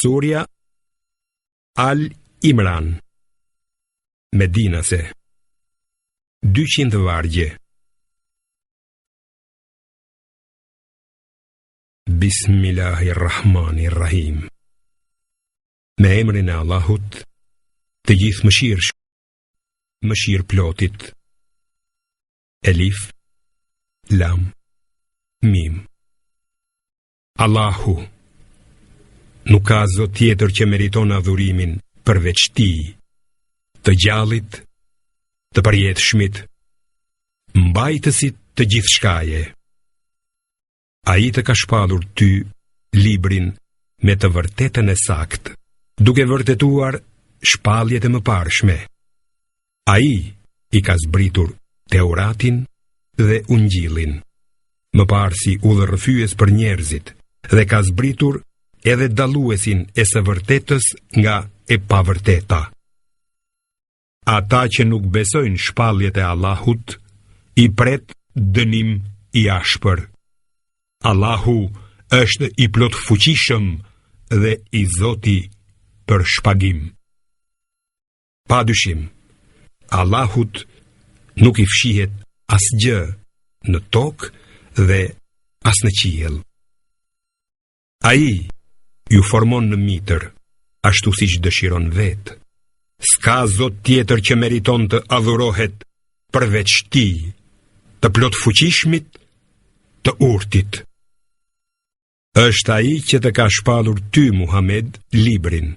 Surja Al-Imran, Medinase, 200 vargje. Bismillahirrahmanirrahim. Me emrin e Allahut, të gjithë mëshirshëm, mëshirë plotit. Elif, Lam, Mim. Allahu, nuk ka zot tjetër që meriton adhurimin përveç Tij, të gjallit, të përjetshmit, mbajtësit të gjithçkaje. Ai të ka shpallur ty librin me të vërtetën e saktë, duke vërtetuar shpalljet e mëparshme. Ai i ka zbritur Teuratin dhe Ungjillin, mëparë si udhërrëfyes për njerëzit, dhe ka zbritur edhe dalluesin e së vërtetës nga e pavërteta. Ata që nuk besojnë shpalljet e Allahut, i pret dënim i ashpër. Allahu është i plot fuqishëm dhe i Zoti për shpagim. Padyshim, Allahut nuk i fshihet asgjë në tokë dhe as në qiell. Ai ju formon në mitër, ashtu siç dëshiron vetë. S'ka zot tjetër që meriton të adhurohet përveç Tij, të plot fuqishmit, të urtit. Është ai që të ka shpallur ty, Muhammed, librin,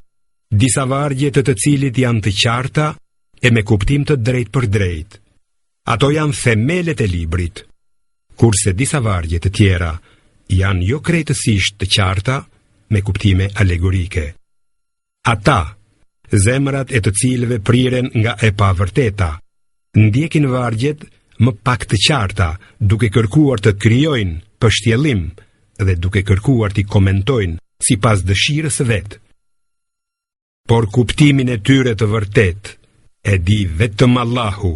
disa vargje të cilit janë të qarta e me kuptim të drejt për drejt. Ato janë themelet e librit, kurse disa vargje të tjera janë jo krejtësisht të qarta me kuptime alegorike. Ata, zemrat e të cilëve priren nga e pavërteta, ndjekin vargjet më pak të qarta, duke kërkuar të krijojnë pështjellim dhe duke kërkuar të komentojnë sipas dëshirës së vet. Por kuptimin e tyre të vërtet e di vetëm Allahu,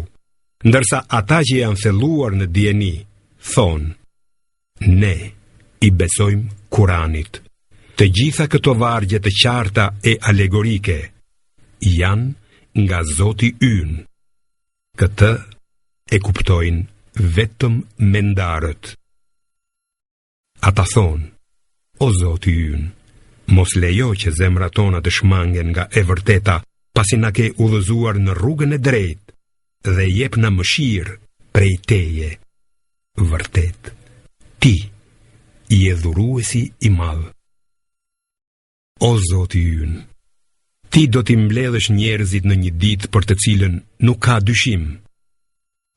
ndërsa ata që janë thelluar në dieni thonë: ne i besojmë Kuranit. Të gjitha këto vargje të qarta e alegorike janë nga Zoti ynë. Këtë e kuptojnë vetëm mendarët. Ata thonë: o Zoti ynë, mos lejo që zemrat tona të shmangen nga e vërteta, pasi na ke udhëzuar në rrugën e drejtë, dhe jep na mëshirë prej Teje. Vërtet, Ti i e dhuruesi i madh. O Zoti ynë, Ti do t'i mbledhësh njerëzit në një ditë për të cilën nuk ka dyshim.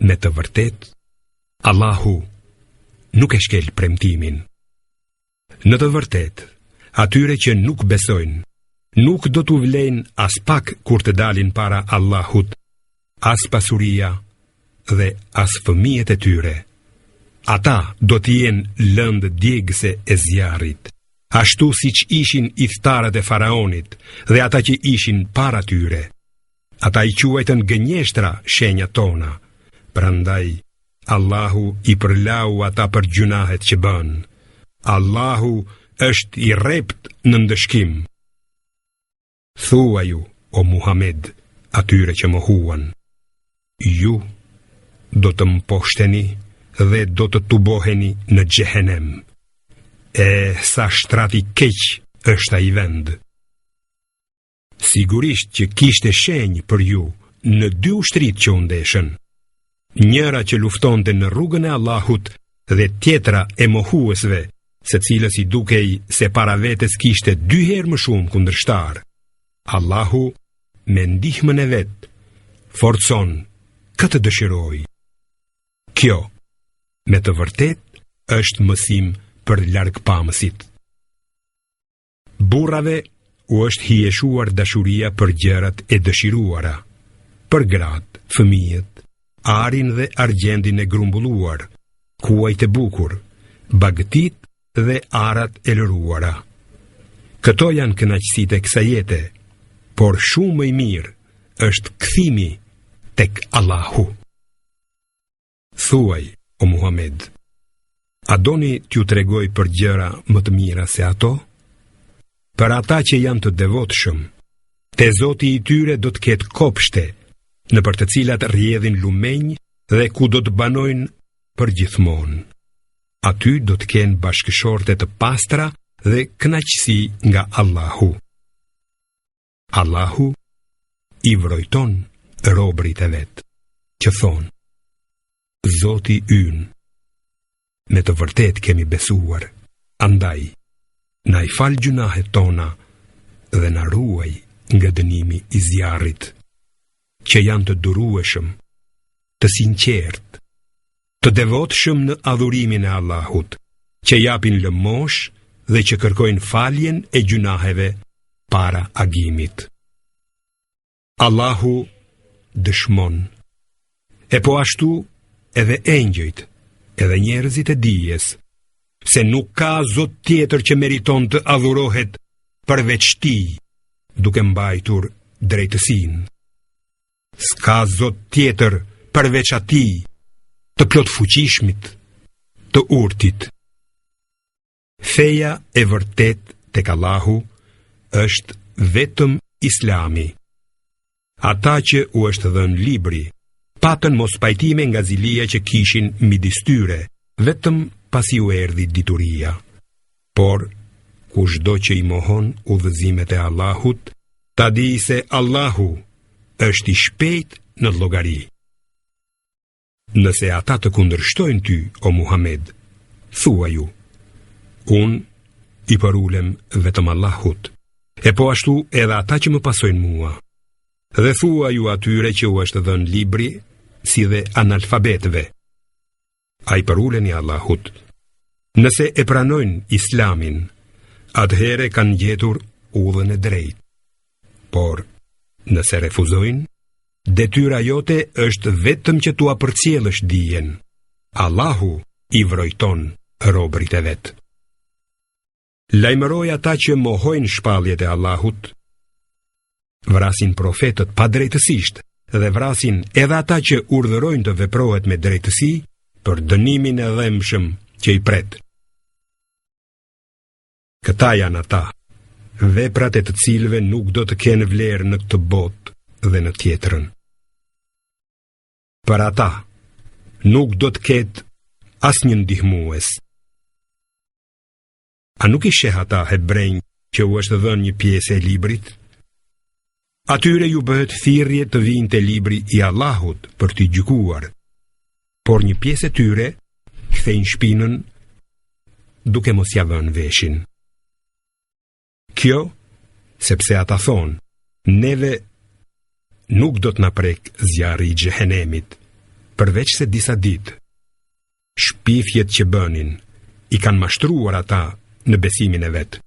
Me të vërtet, Allahu nuk e shkel premtimin. Në të vërtet, atyre që nuk besojnë, nuk do t'u vlejnë as pak kur të dalin para Allahut, as pasuria dhe as fëmijët e tyre. Ata do t'jenë lëndë djegëse e zjarrit, ashtu siç ishin iftarët e faraonit dhe ata që ishin para tyre. Ata i quajtën gënjeshtra shenjat tona, prandaj Allahu i përlau ata për gjunahet që bën. Allahu është i rrept në ndëshkim. Thuaju, o Muhammed, atyre që mohuan: ju do të mposhteni dhe do të tuboheni në xhehenem. Sa shtrati keq është ai vend. Sigurisht që kishte shenjë për ju në dy ushtrit që u ndeshën. Njëra që luftonte në rrugën e Allahut dhe tjetra e mohuesve, secilës i dukej se para vetes kishte 2 herë më shumë kundërshtar. Allahu, me ndihmën e vet, forcon këtë dëshiroj. Kjo, me të vërtet, është mësim për largpamësit. Burrave u është hijeshuar dashuria për gjërat e dëshiruara, për gratë, fëmijët, arin dhe argjendin e grumbulluar, kuajt e bukur, bagëtit dhe arat e lëruara. Këto janë kënaqësitë e kësaj jete, por shumë më i mirë është kthimi tek Allahu. Thuaj, o Muhammed, a doni t'ju tregoj për gjëra më të mira se ato? për ata që janë të devotshëm, te Zoti i tyre do të ketë kopshte, në për të cilat rrjedhin lumenj dhe ku do të banojnë për gjithmonë. Aty do të kenë bashkëshorte të pastra dhe kënaqësi nga Allahu. Allahu i vrojton robërit e vet, që thonë: Zoti ynë, me të vërtet kemi besuar, andaj na i fal gjunahet tona dhe na ruaj nga dënimi i zjarrit, që janë të durueshëm, të sinqert, të devotshëm në adhurimin e Allahut, që japin lëmosh dhe që kërkojnë faljen e gjunaheve para agimit. Allahu dëshmon, e po ashtu edhe engjëjt, edhe njerëzit e dijes, se nuk ka Zot tjetër që meriton të adhurohet përveç Tij, duke mbajtur drejtësinë. S'ka Zot tjetër përveç Atij, të plot fuqishmit, të urtit. Feja e vërtet tek Allahu është vetëm Islami. Ata që u është dhënë libri patën mos pajtime nga zilia që kishin midis tyre, vetëm pasi u erdhi dituria. Por kushdo që i mohon udhëzimet e Allahut, ta di se Allahu është i shpejt në llogari. Nëse ata të kundërshtojnë ty, o Muhammed, thua ju: unë i përulem vetëm Allahut, e po ashtu edhe ata që më pasojnë mua. Dhe thua ju atyre që u është dhënë libri, si dhe analfabetëve: a i përuleni Allahut. Nëse e pranojnë Islamin, atëhere kanë gjetur udhën e drejtë. Por nëse refuzojnë, detyra jote është vetëm që tua përcjellësh dijen. Allahu i vrojton robërit e vet. Lajmëroj ata që mohojnë shpalljet e Allahut, vrasin profetët pa drejtësisht dhe vrasin edhe ata që urdhërojnë të veprohet me drejtësi për dënimin e dhëmshëm që i pret. Këta janë ata, veprat e të cilëve nuk do të kenë vlerë në këtë botë dhe në tjetrën. Për ata nuk do të ketë asnjë ndihmues. A nuk i sheh ata hebrejnë që u është dhënë një pjesë e librit? Atyre ju bëhet thirrje të vinë te libri i Allahut për t'i gjykuar, por një pjesë e tyre kthejnë shpinën duke mos ia vënë veshin. Kjo, sepse ata thonë: neve nuk do t'na prek zjarri i xhehenemit, përveç se disa ditë. Shpifjet që bënin i kanë mashtruar ata në besimin e vet.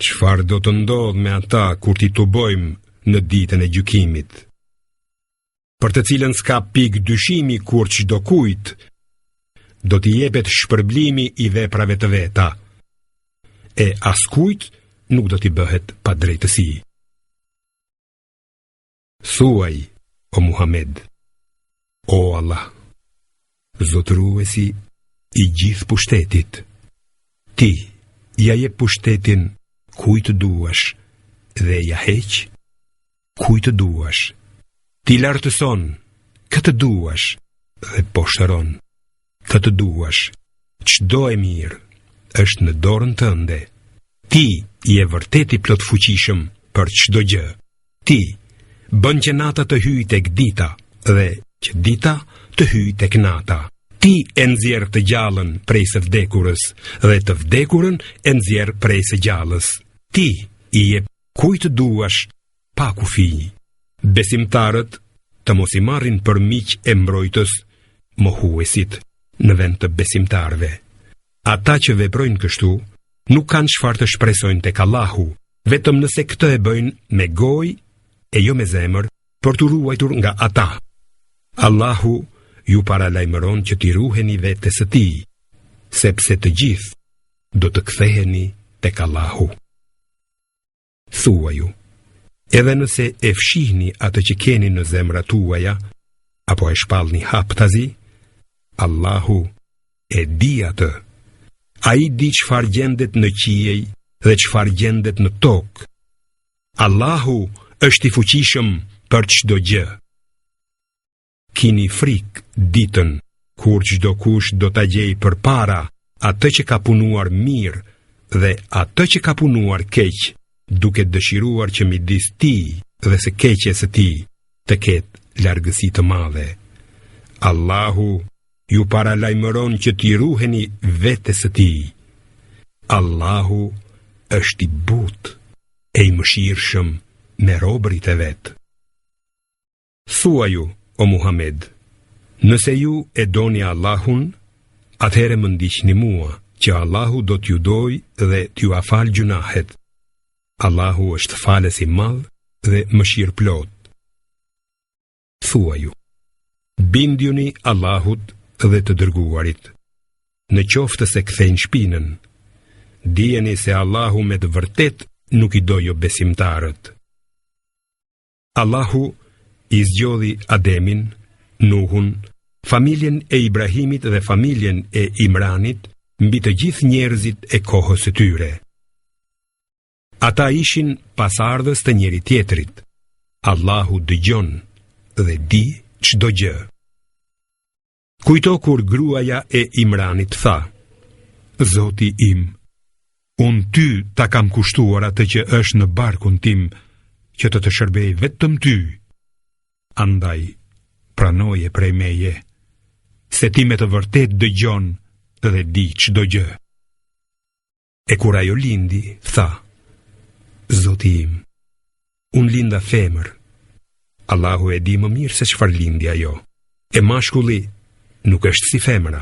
Çfarë do të ndodh me ata kur t'i tubojmë në ditën e gjykimit, për të cilën s'ka pikë dyshimi kur çdo kujt do t'i jepet shpërblimi i veprave të veta, e askujt nuk do t'i bëhet pa drejtësi. Thuaj, o Muhammed: o Allah, zotëruesi i gjithë pushtetit, ti ja jep pushtetin kujt duash dhe ja heq kujt duash. Ti lartëson këtë duash dhe poshtëron këtë duash. Çdo e mirë është në dorën tënde. Ti je vërtet i plot fuqishëm për çdo gjë. Ti bën që nata të hyjë tek dita dhe që dita të hyjë tek nata. Ti e nxjerr të gjallën prej së vdekurës dhe të vdekurën e nxjerr prej së gjallës. Ti i jep kujt duash pa kufi. Besimtarët të mos i marrin për miq e mbrojtës mohuesit në vend të besimtarve. Ata që veprojnë kështu nuk kanë çfarë të shpresojnë tek Allahu, vetëm nëse këtë e bëjnë me gojë e jo me zemër, për të ruajtur nga ata. Allahu ju paralajmëron që t'i ruheni vetes së tij, sepse të gjithë do të ktheheni tek Allahu. Thuaju: edhe nëse e fshihni atë që keni në zemrat tuaja, apo e shpallni haptazi, Allahu e di atë. Ai di çfarë gjendet në qiej dhe çfarë gjendet në tokë. Allahu është i fuqishëm për çdo gjë. Kini frikë ditën kur çdo kush do ta gjejë përpara atë që ka punuar mirë dhe atë që ka punuar keq, duke dëshiruar që midis tij dhe së keqes së tij të ketë largësi të madhe. Allahu ju paralajmëron që t'i ruheni vetes së tij. Allahu është i butë e i mëshirshëm me robërit e vet. Thua ju, o Muhammed, nëse ju e doni Allahun, atëherë më ndiqni mua, që Allahu do t'ju doj dhe t'ju afal gjunahet. Allahu është falës i madh dhe mëshirë plot. Thua ju, bindjuni Allahut dhe të dërguarit. Në qoftë se kthejnë shpinën, dijeni se Allahu me të vërtet nuk i do jo besimtarët. Allahu i zgjodhi Ademin, Nuhun, familjen e Ibrahimit dhe familjen e Imranit mbi të gjithë njerëzit e kohës së tyre. Ata ishin pasardhës të njëri tjetrit. Allahu dëgjon dhe di çdo gjë. Kujto kur gruaja e Imranit tha: Zoti im, unë ty ta kam kushtuar atë që është në barkun tim, që të shërbej vetëm ty. Andaj, pranoje prej meje, se ti me të vërtet dëgjon dhe di çdo gjë. E kur ajo lindi, tha: Zoti im, unë linda femër. Allahu e di më mirë se çfarë lindi ajo. E mashkulli nuk është si femra.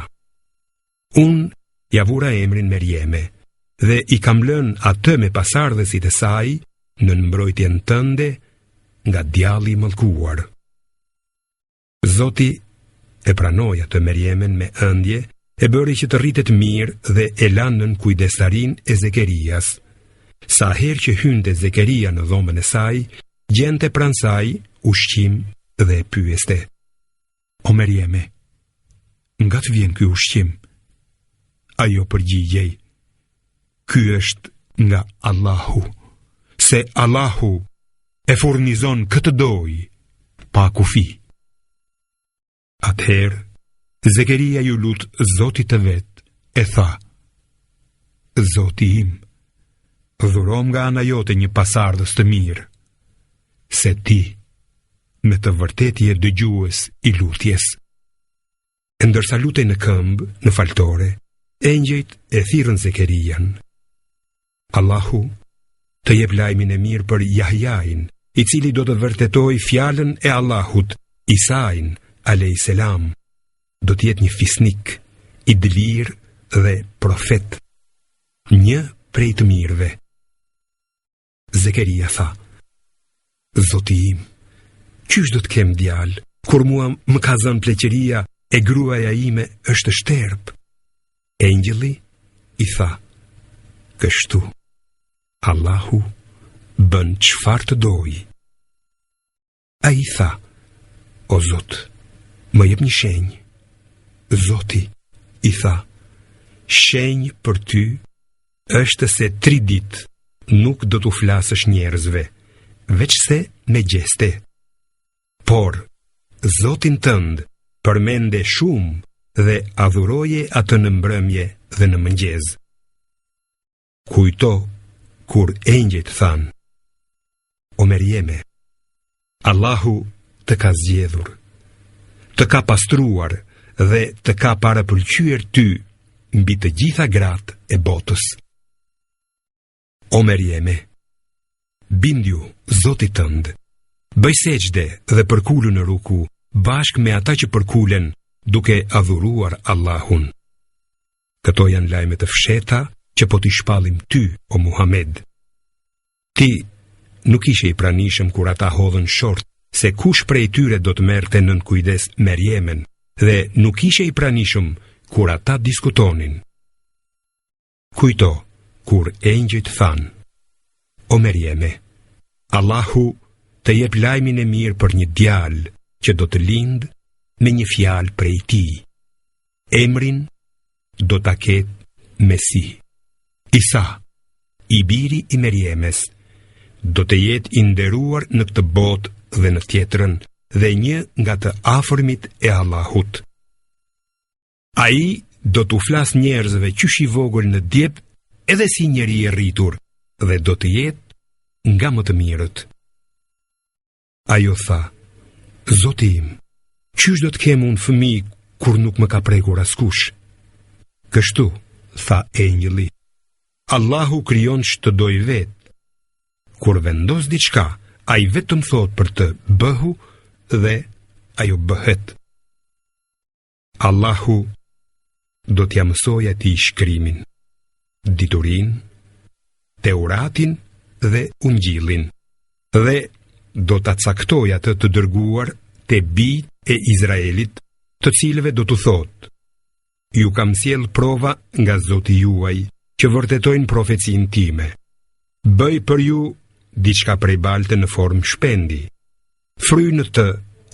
Unë ja vura emrin Merjeme dhe i kam lënë atë me pasardhësit e saj në mbrojtjen tënde nga djalli i mallkuar. Zoti e pranoi atë Merjemen me ëndje, e bëri që të rritet mirë dhe e lanë nën kujdestarin e Zekerias. Sa herë që hynte Zekeria në dhomën e saj, gjente pranë saj ushqim dhe e pyeste: O Merjeme, nga të vjen ky ushqim? Ajo përgjigjej: Ky është nga Allahu, se Allahu e furnizon këtë doj pa kufi. Atëherë, Zekeria ju lut Zotit të vet, e tha: Zoti im, dhurom nga ana jote një pasardhës të mirë, se ti me të vërtet je dëgjues i lutjes. E ndërsa lutej në këmbë, në faltore, engjëjt e thirrën Zekerian. Allahu të jep lajmin e mirë për Jahjain, i cili do të vërtetoj fjalën e Allahut, Isain a.s. Do t'jetë një fisnik, i dëlir dhe profet, një prej të mirëve. Zekeria tha: Zoti im, qysh do të kem djalë, kur mua më ka zënë pleqëria e gruaja ime është shterp? Engjëlli i tha: Kështu Allahu bën çfarë të dojë. Ai tha: O Zot, më jep një shenjë. Zoti i tha: Shenjë për ty është se 3 ditë nuk do t'u flasësh njerëzve, veç se me gjeste. Por Zotin tënd përmende shumë dhe adhuroje atë në mbrëmje dhe në mëngjes. Kujto kur engjëjt thanë: O Merjeme, Allahu të ka zgjedhur, të ka pastruar dhe të ka parapëlqyer ty mbi të gjitha gratë e botës. O Merjeme, bindju Zotit tënd, bëj sejdë dhe përkulu në ruku bashkë me ata që përkulen duke adhuruar Allahun. Këto janë lajme të fsheta që po t'i shpallim ty, o Muhammed. Ti nuk ishe i pranishëm kur ata hodhën short se kush prej tyre do të merrte nën kujdes Merjemen, dhe nuk ishe i pranishëm kur ata diskutonin. Kujto kur engjëjt thanë: O Merjeme, Allahu të jep lajmin e mirë për një djalë që do të lindë me një fjalë prej tij. Emrin do ta ketë Mesih. Isa, i biri i Merjemes, do të jetë i nderuar në këtë botë dhe në tjetrën, dhe një nga të afërmit e Allahut. Ai do t'u flas njerëzve qysh i vogël në djep, edhe si njeri i rritur, dhe do të jetë nga më të mirët. Ajo tha: Zoti im, qysh do të kem unë fëmijë kur nuk më ka prekur askush? Kështu, tha engjëlli, Allahu krijon ç'të doj vetë. Kur vendos diçka, ai vetëm thot për të bëhu dhe ajo bëhet. Allahu do t'ja mësoj atij shkrimin, diturin, Teuratin dhe Ungjillin, dhe do t'a caktoj atë të dërguar te bijt e Izraelit, të cilëve do t'u thotë: Ju kam sjell prova nga Zoti juaj, që vërtetojnë profecinë time. Bëj për ju diçka prej balte në formë shpendi. Frynë të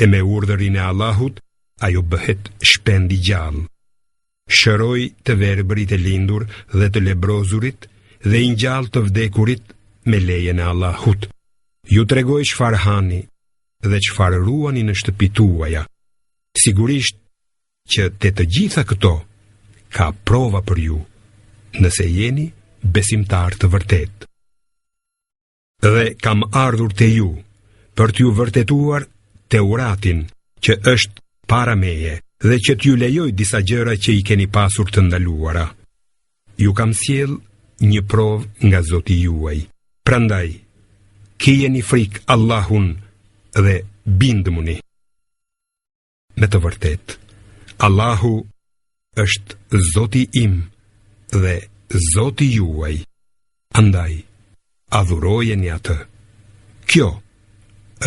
e me urdhërin e Allahut, ajo bëhet shpendi gjallë. Shëroj të verbërit e lindur dhe të lebrozurit dhe i ngjall të vdekurit me lejen e Allahut. Ju tregoj çfarë hani dhe çfarë ruani në shtëpitë tuaja. Sigurisht që te të gjitha këto ka prova për ju, nëse jeni besimtar të vërtet. Dhe kam ardhur te ju për t'ju vërtetuar Teuratin, që është para meje, dhe që t'ju lejoj disa gjëra që i keni pasur të ndaluara. Ju kam sjell një provë nga Zoti juaj. Prandaj, kijeni frikë Allahun dhe bindmuni. Me të vërtet, Allahu është Zoti im dhe Zoti juaj. Andaj, adhurojeni atë. Kjo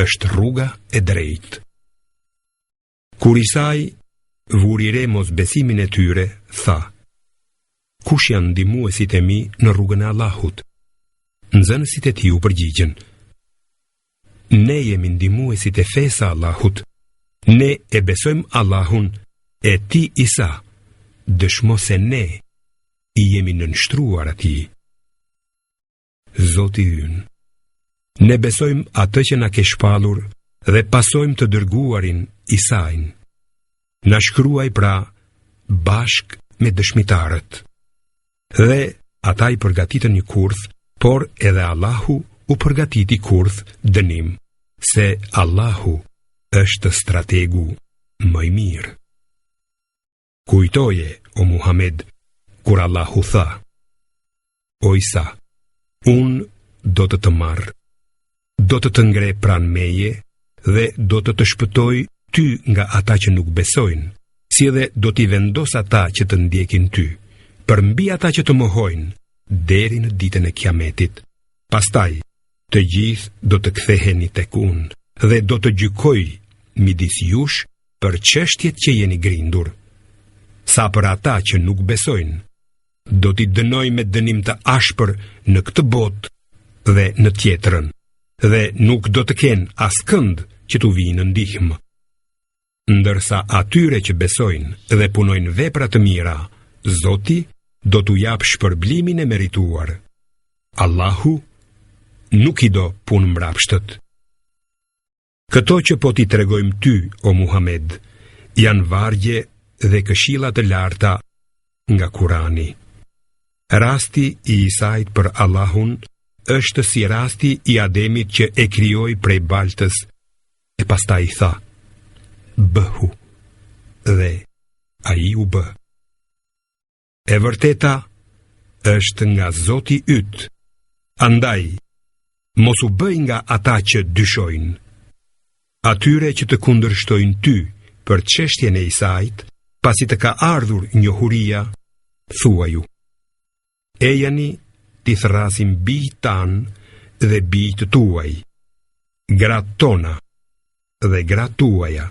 është rruga e drejtë. Kur Isai vuri re mosbesimin e tyre, tha: Kush janë ndihmuesit e mi në rrugën e Allahut? Nxënësit e tij u përgjigjen: Ne jemi ndihmuesit e fesë Allahut. Ne e besojmë Allahun, e ti Isa dëshmo se ne i jemi nënshtruar atij. Zoti ynë, ne besojmë atë që na ke shpallur dhe pasojmë të dërguarin Isain. Na shkruaj pra bashk me dëshmitarët. Dhe ata i përgatitën një kurth, por edhe Allahu u përgatiti kurth dënim, se Allahu është strategu më i mirë. Kujtoje, o Muhammed, kur Allahu tha: O Isa, unë do të marr, do të ngre pranë meje dhe do të shpëtoj ty nga ata që nuk besojnë, si edhe do t'i vendos ata që të ndjekin ty, përmbi ata që të mohojnë, deri në ditën e Kiametit. Pastaj, të gjithë do të ktheheni tek unë dhe do të gjykoj midis jush për çështjet që jeni grindur. Sa për ata që nuk besojnë, do t'i dënoj me dënim të ashpër në këtë botë dhe në tjetrën, dhe nuk do të kenë askënd që t'u vijë në ndihmë. Ndërsa atyre që besojnë dhe punojnë vepra të mira, Zoti do t'u jap shpërblimin e merituar. Allahu nuk i do punë mbrapshtët. Këto që po t'i tregojmë ty, o Muhammed, janë vargje dhe këshilla të larta nga Kurani. Rasti i Isait për Allahun është si rasti i Ademit që e krijoi prej baltës e pastaj tha: Bëhu, dhe ai u bë. E vërteta është nga Zoti yt. Andaj, mos u bëj nga ata që dyshojnë. Atyre që të kundërshtojnë ty për çështjen e Isait, pasi të ka ardhur njohuria, thuaju: Ejani t'i thrasim bijt tan dhe bijt tuaj, gratë tona dhe gratë tuaja,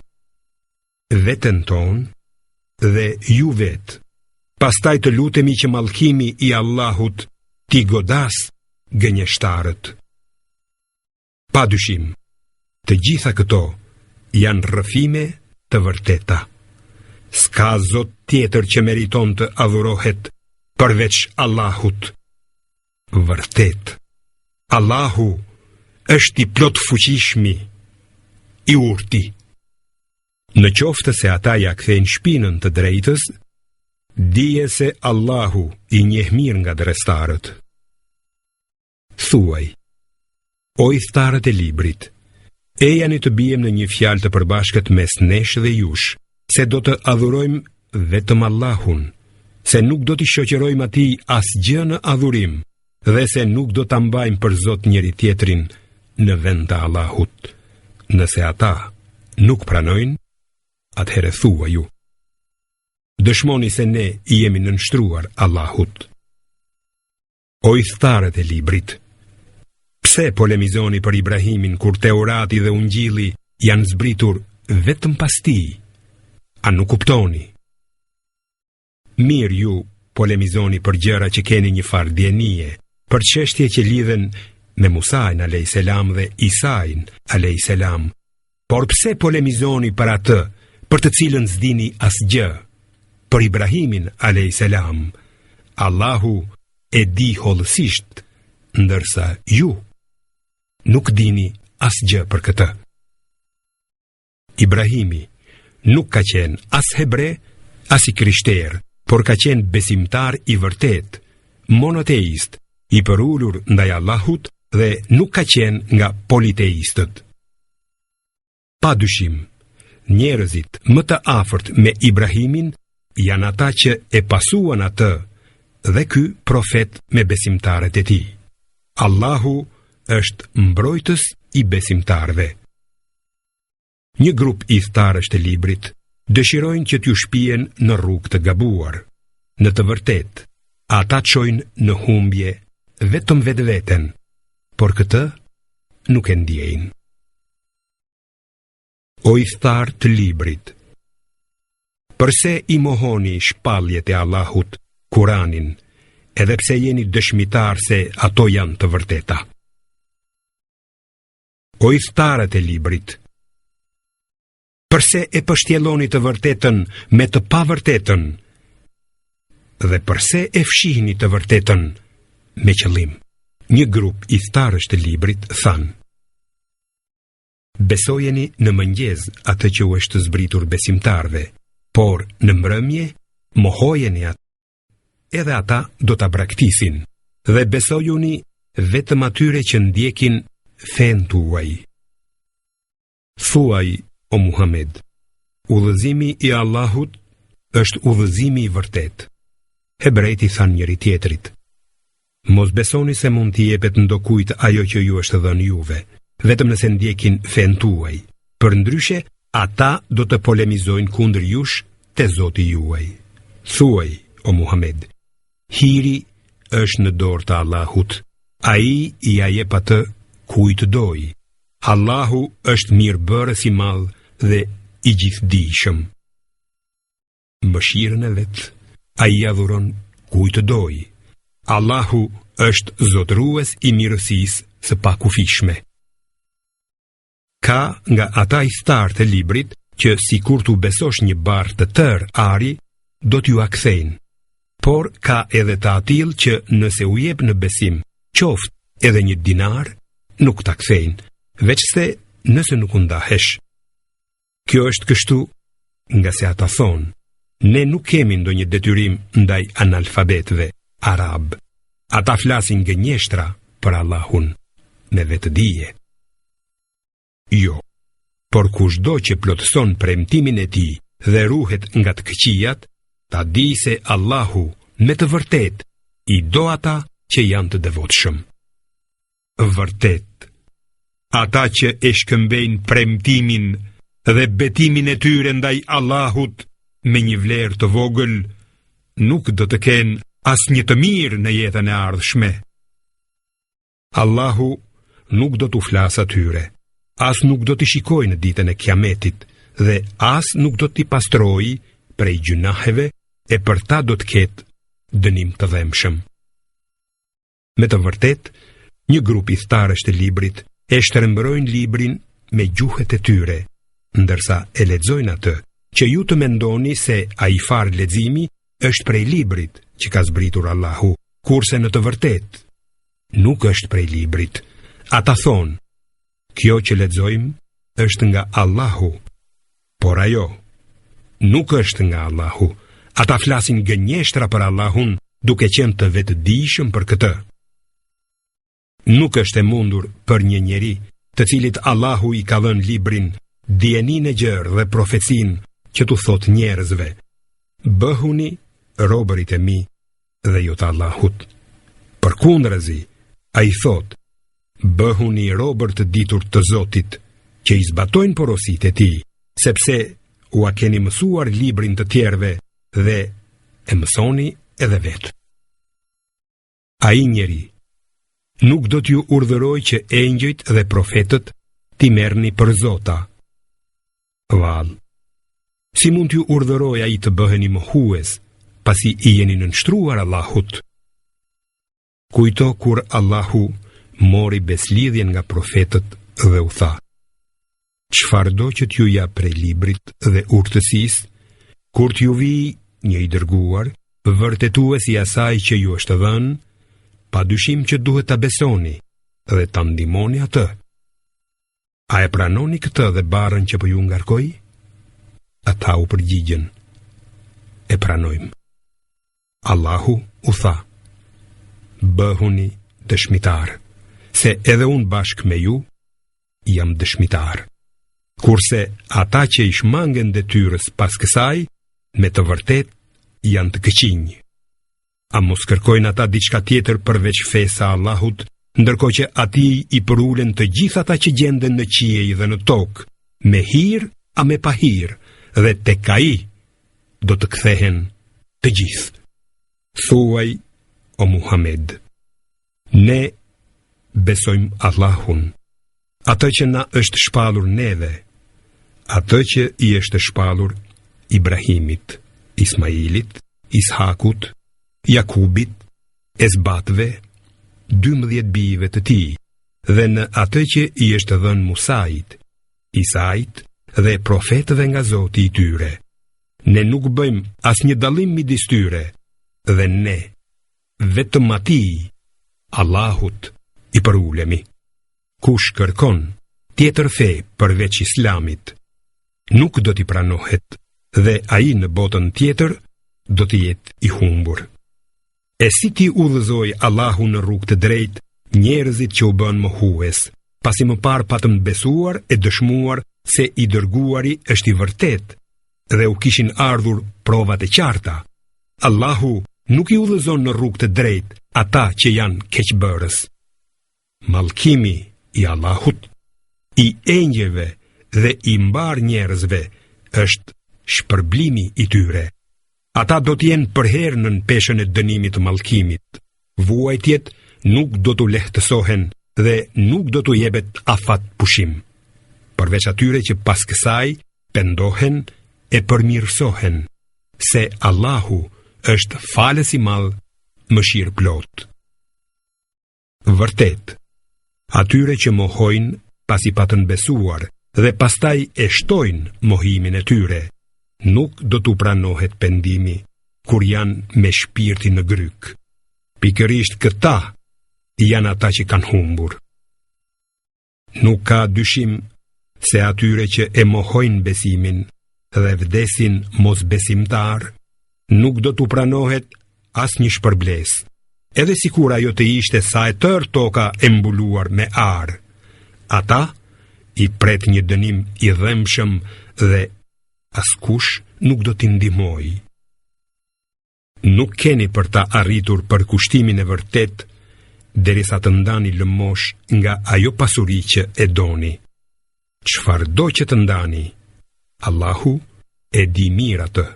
veten ton dhe ju vetë. Pastaj të lutemi që mallkimi i Allahut t'i godas gënjeshtarët. Pa dyshim, të gjitha këto janë rrëfime të vërteta. S'ka Zot tjetër që meriton të adhurohet përveç Allahut. Vërtet, Allahu është i plot fuqishmi, i urti. Në qoftë se ata ja kthejnë shpinën të drejtës, dije se Allahu i njeh mirë nga drestarët. Thuaj, o thtarët e librit, e jani të bijem në një fjalë të përbashkët mes nesh dhe jush, se do të adhurojmë vetëm Allahun, se nuk do t'i shoqërojmë atij asgjë në adhurim, dhe se nuk do ta mbajmë për Zot njëri tjetrin në vend të Allahut. Nëse ata nuk pranojnë, atëherë thua ju, dëshmoni se ne i jemi nënshtruar Allahut. O thtarët e librit, pse polemizoni për Ibrahimin kur Teurati dhe Ungjilli janë zbritur vetëm pas tij? A nuk kuptoni? Mirë ju polemizoni për gjëra që keni një farë dienie, për çështje që lidhen me Musajn a.s. dhe Isajn a.s. Por pse polemizoni për atë, për të cilën s'dini asgjë? Për Ibrahimin a.s. Allahu e di hollësisht, ndërsa ju nuk dini asgjë për këtë. Ibrahimi nuk ka qenë as hebre, as i krishter, por ka qenë besimtar i vërtet, monoteist, i përulur ndaj Allahut dhe nuk ka qenë nga politeistët. Pa dyshim, njerëzit më të afërt me Ibrahimin janë ata që e pasuan atë dhe ky profet me besimtarët e tij. Allahu është mbrojtës i besimtarëve. Një grup i thtarësh të librit dëshirojnë që t'ju shpihen në rrugë të gabuar. Në të vërtetë, ata çojnë në humbje vetëm vetveten, por këtë nuk e ndjejnë. O i thtarë të librit, përse i mohoni shpalljet e Allahut, Kuranin, edhe pse jeni dëshmitar se ato janë të vërteta? O i thtarët e librit, përse e pështjelloni të vërtetën me të pavërtetën, dhe përse e fshihni të vërtetën me qëllim? Një grup i thtarësh të librit thanë, besojeni në mëngjes atë që u është zbritur besimtarve, por në mbrëmje mohojeni atë, edhe ata do ta braktisin, dhe besojuni vetëm atyre që ndjekin fen tuaj. Thuaj, o Muhammed, udhëzimi i Allahut është udhëzimi i vërtet. Hebrejt i thanë njëri tjetrit, mos besoni se mund t'i jepet ndokujt ajo që ju është dhënë juve, vetëm nëse ndjekin fen tuaj. Përndryshe, ata do të polemizojnë kundër jush te Zoti juaj. Thuaj, o Muhammed, hiri është në dorë të Allahut. Ai i ja jep atë kujt doj. Allahu është mirëbërës i madh dhe i gjithdijshëm. Mëshirën e vet ai ja dhuron kujt doj. Allahu është zotërues i mirësisë së pakufishme. Ka nga ata i thtarë të librit që sikur t'u besosh një barë të tërë ari, do t'ju akthejnë. Por ka edhe të atill që nëse u jep në besim, qoftë edhe një dinar, nuk t'a kthejnë, veç se nëse nuk u ndahesh. Kjo është kështu nga se ata thonë, ne nuk kemi ndonjë detyrim ndaj analfabetëve arab. Ata flasin gënjeshtra për Allahun me vetëdije. Jo, por kushdo që plotëson premtimin e tij dhe ruhet nga të këqijat, ta di se Allahu me të vërtet i do ata që janë të devotshëm. Vërtet, ata që e shkëmbejnë premtimin dhe betimin e tyre ndaj Allahut me një vlerë të vogël, nuk do të kenë as një të mirë në jetën e ardhshme. Allahu nuk do t'u flasë atyre, as nuk do t'i shikojë në ditën e Kiametit, dhe as nuk do t'i pastrojë prej gjunaheve, e për ta do t'ketë dënim të dhemshëm. Me të vërtet, një grup i thtarësh të librit e shtrembërojnë librin me gjuhët e tyre, ndërsa e lexojnë atë që ju të mendoni se ai far leximi është prej librit që ka zbritur Allahu, kurse në të vërtet nuk është prej librit. Ata thonë, kjo që lexojmë është nga Allahu, por ajo nuk është nga Allahu. Ata flasin gënjeshtra për Allahun, duke qenë të vetëdijshëm për këtë. Nuk është e mundur për një njeri të cilit Allahu i ka dhënë librin, dijenin e gjerë dhe profecin, që tu thot njerëzve, bëhuni robërit e mi dhe jo të Allahut. Përkundrazi, ai thot, bëhuni robër të ditur të Zotit, që i zbatojnë porosit e tij, sepse u a keni mësuar librin të tjerve dhe e mësoni edhe vetë. Ai njeri nuk do t'ju urdhëroj që engjëjt dhe profetët t'i merrni për zota. Vallë, si mund t'ju urdhëroj ai të bëheni mohues, pasi i jeni nënshtruar Allahut? Kujto kur Allahu mori beslidhjen nga profetët dhe u tha, çfarëdo që t'ju jap prej librit dhe urtësisë, kur t'ju vi një i dërguar, vërtetues i asaj që ju është dhënë, pa dyshim që duhet ta besoni dhe ta ndihmoni atë. A e pranoni këtë dhe barën që po ju ngarkoj? Ata u përgjigjen, e pranojmë. Allahu u tha, bëhuni dëshmitar, se edhe unë bashkë me ju jam dëshmitar. Kurse ata që i shmangen detyrës pas kësaj, me të vërtet janë të këqinj. A mos kërkojnë ata diçka tjetër përveç fesa Allahut, ndërkohë që atij i përulen të gjithë ata që gjenden në qiej dhe në tokë, me hir a me pa hir, dhe tek ai do të kthehen të gjithë. Thuaj, o Muhammed, ne besojmë Allahun, atë që na është shpallur neve, atë që i është shpallur Ibrahimit, Ismailit, Ishakut, Jakubit, Esbatve, 12 bijve të tij, dhe në atë që i është dhënë Musait, Isait dhe profetëve nga Zoti i tyre. Ne nuk bëjmë asnjë dallim midis tyre, dhe ne vetëm atij, Allahut, i përulemi. Kush kërkon tjetër fe përveç Islamit, nuk do t'i pranohet, dhe ai në botën tjetër do të jetë i humbur. E si ti udhëzoi Allahu në rrugë të drejtë njerëzit që u bën mohues, pasi më parë patëm besuar e dëshmuar se i dërguari është i vërtet dhe u kishin ardhur provat e qarta. Allahu nuk i udhëzon në rrugë të drejtë ata që janë keqbërës. Mallkimi i Allahut, i engjëve dhe i mbar njerëzve është shpërblimi i tyre. Ata do t'jenë përherë në peshën e dënimit të mallkimit. Vuajtjet nuk do t'u lehtësohen dhe nuk do t'u jepet afat pushim, përveç atyre që pas kësaj pendohen e përmirësohen, se Allahu është falës i madh, mëshirë plot. Vërtet, atyre që mohojnë pasi patën besuar dhe pastaj e shtojnë mohimin e tyre, nuk do t'u pranohet pendimi kur janë me shpirtin në gryk. Pikërisht këta janë ata që kanë humbur. Nuk ka dyshim se atyre që e mohojnë besimin dhe vdesin mos besimtar, nuk do t'u pranohet as një shpërbles, edhe sikur ajo të ishte sa e tërë toka e mbuluar me arë. Ata i pret një dënim i dhëmshëm dhe askush nuk do t'i ndihmoj. Nuk keni për ta arritur përkushtimin e vërtet, derisa të ndani lëmosh nga ajo pasuri që e doni. Çfarëdo që të ndani, Allahu e di mirë atë.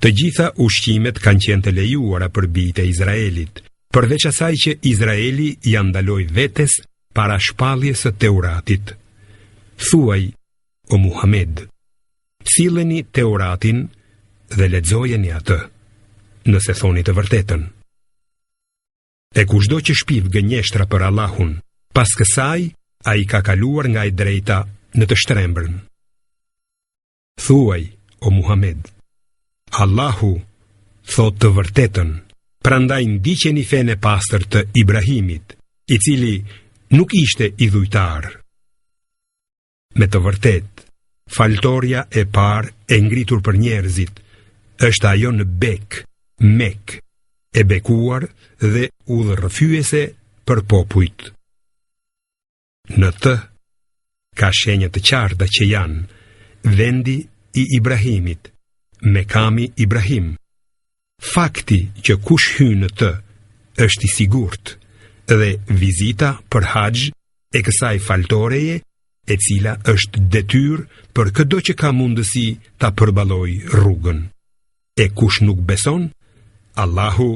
Të gjitha ushqimet kanë qenë të lejuara për bijtë e Izraelit, përveç asaj që Izraeli ja ndaloi vetes para shpalljes së Teuratit. Thuaj, o Muhammed, silleni Teuratin dhe lexojeni atë, nëse thoni të vërtetën. E kushdo që shpiv gënjeshtra për Allahun, pas kësaj ai ka kaluar nga e drejta në të shtrembrën. Thuaj, o Muhammed, Allahu thot të vërtetën, prandaj ndiqeni fenë e pastër të Ibrahimit, i cili nuk ishte idhujtar. Me të vërtet, faltoria e parë e ngritur për njerëzit është ajo në Bek, Mek, e bekuar dhe udhërrëfyese për popujt. Në të ka shenjë të qarta që janë vendi i Ibrahimit, Mekami Ibrahim. Fakti që kush hyn në të është i sigurt dhe vizita për haxh e kësaj faltoreje, e cila është detyrë për çdo që ka mundësi ta përballojë rrugën. E kush nuk beson, Allahu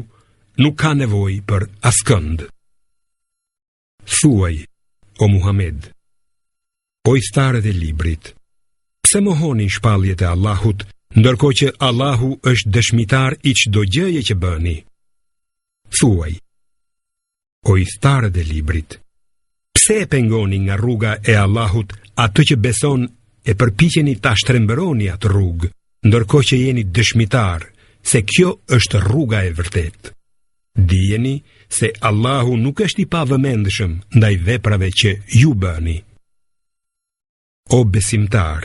nuk ka nevojë për askënd. Thuaj, o Muhammed, o istarët e librit, pse mohoni shpalljet e Allahut, ndërkohë që Allahu është dëshmitar i çdo gjëje që bëni? Thuaj, o istarët e librit, pse e pengoni nga rruga e Allahut atë që beson e përpiqeni ta shtrembëroni atë rrugë, ndërkohë që jeni dëshmitar se kjo është rruga e vërtetë? Dijeni se Allahu nuk është i pavëmendshëm ndaj veprave që ju bëni. O besimtar,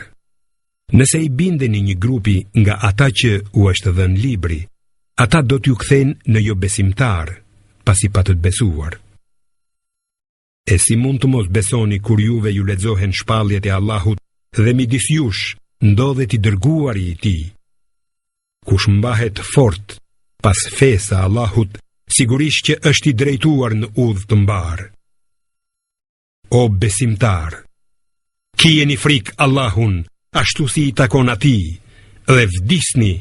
nëse i bindeni një grupi nga ata që u është dhënë libri, ata do t'ju kthejnë në jo besimtar, pasi pa të besuar. E si mund të mos besoni kur juve ju lexohen shpalljet e Allahut dhe midis jush ndodhet i dërguari i tij? Kush mbahet fort pas fesë Allahut, sigurisht që është i drejtuar në udhë të mbar. O besimtar, kijeni frikë Allahun, ashtu si i takon atij, dhe vdisni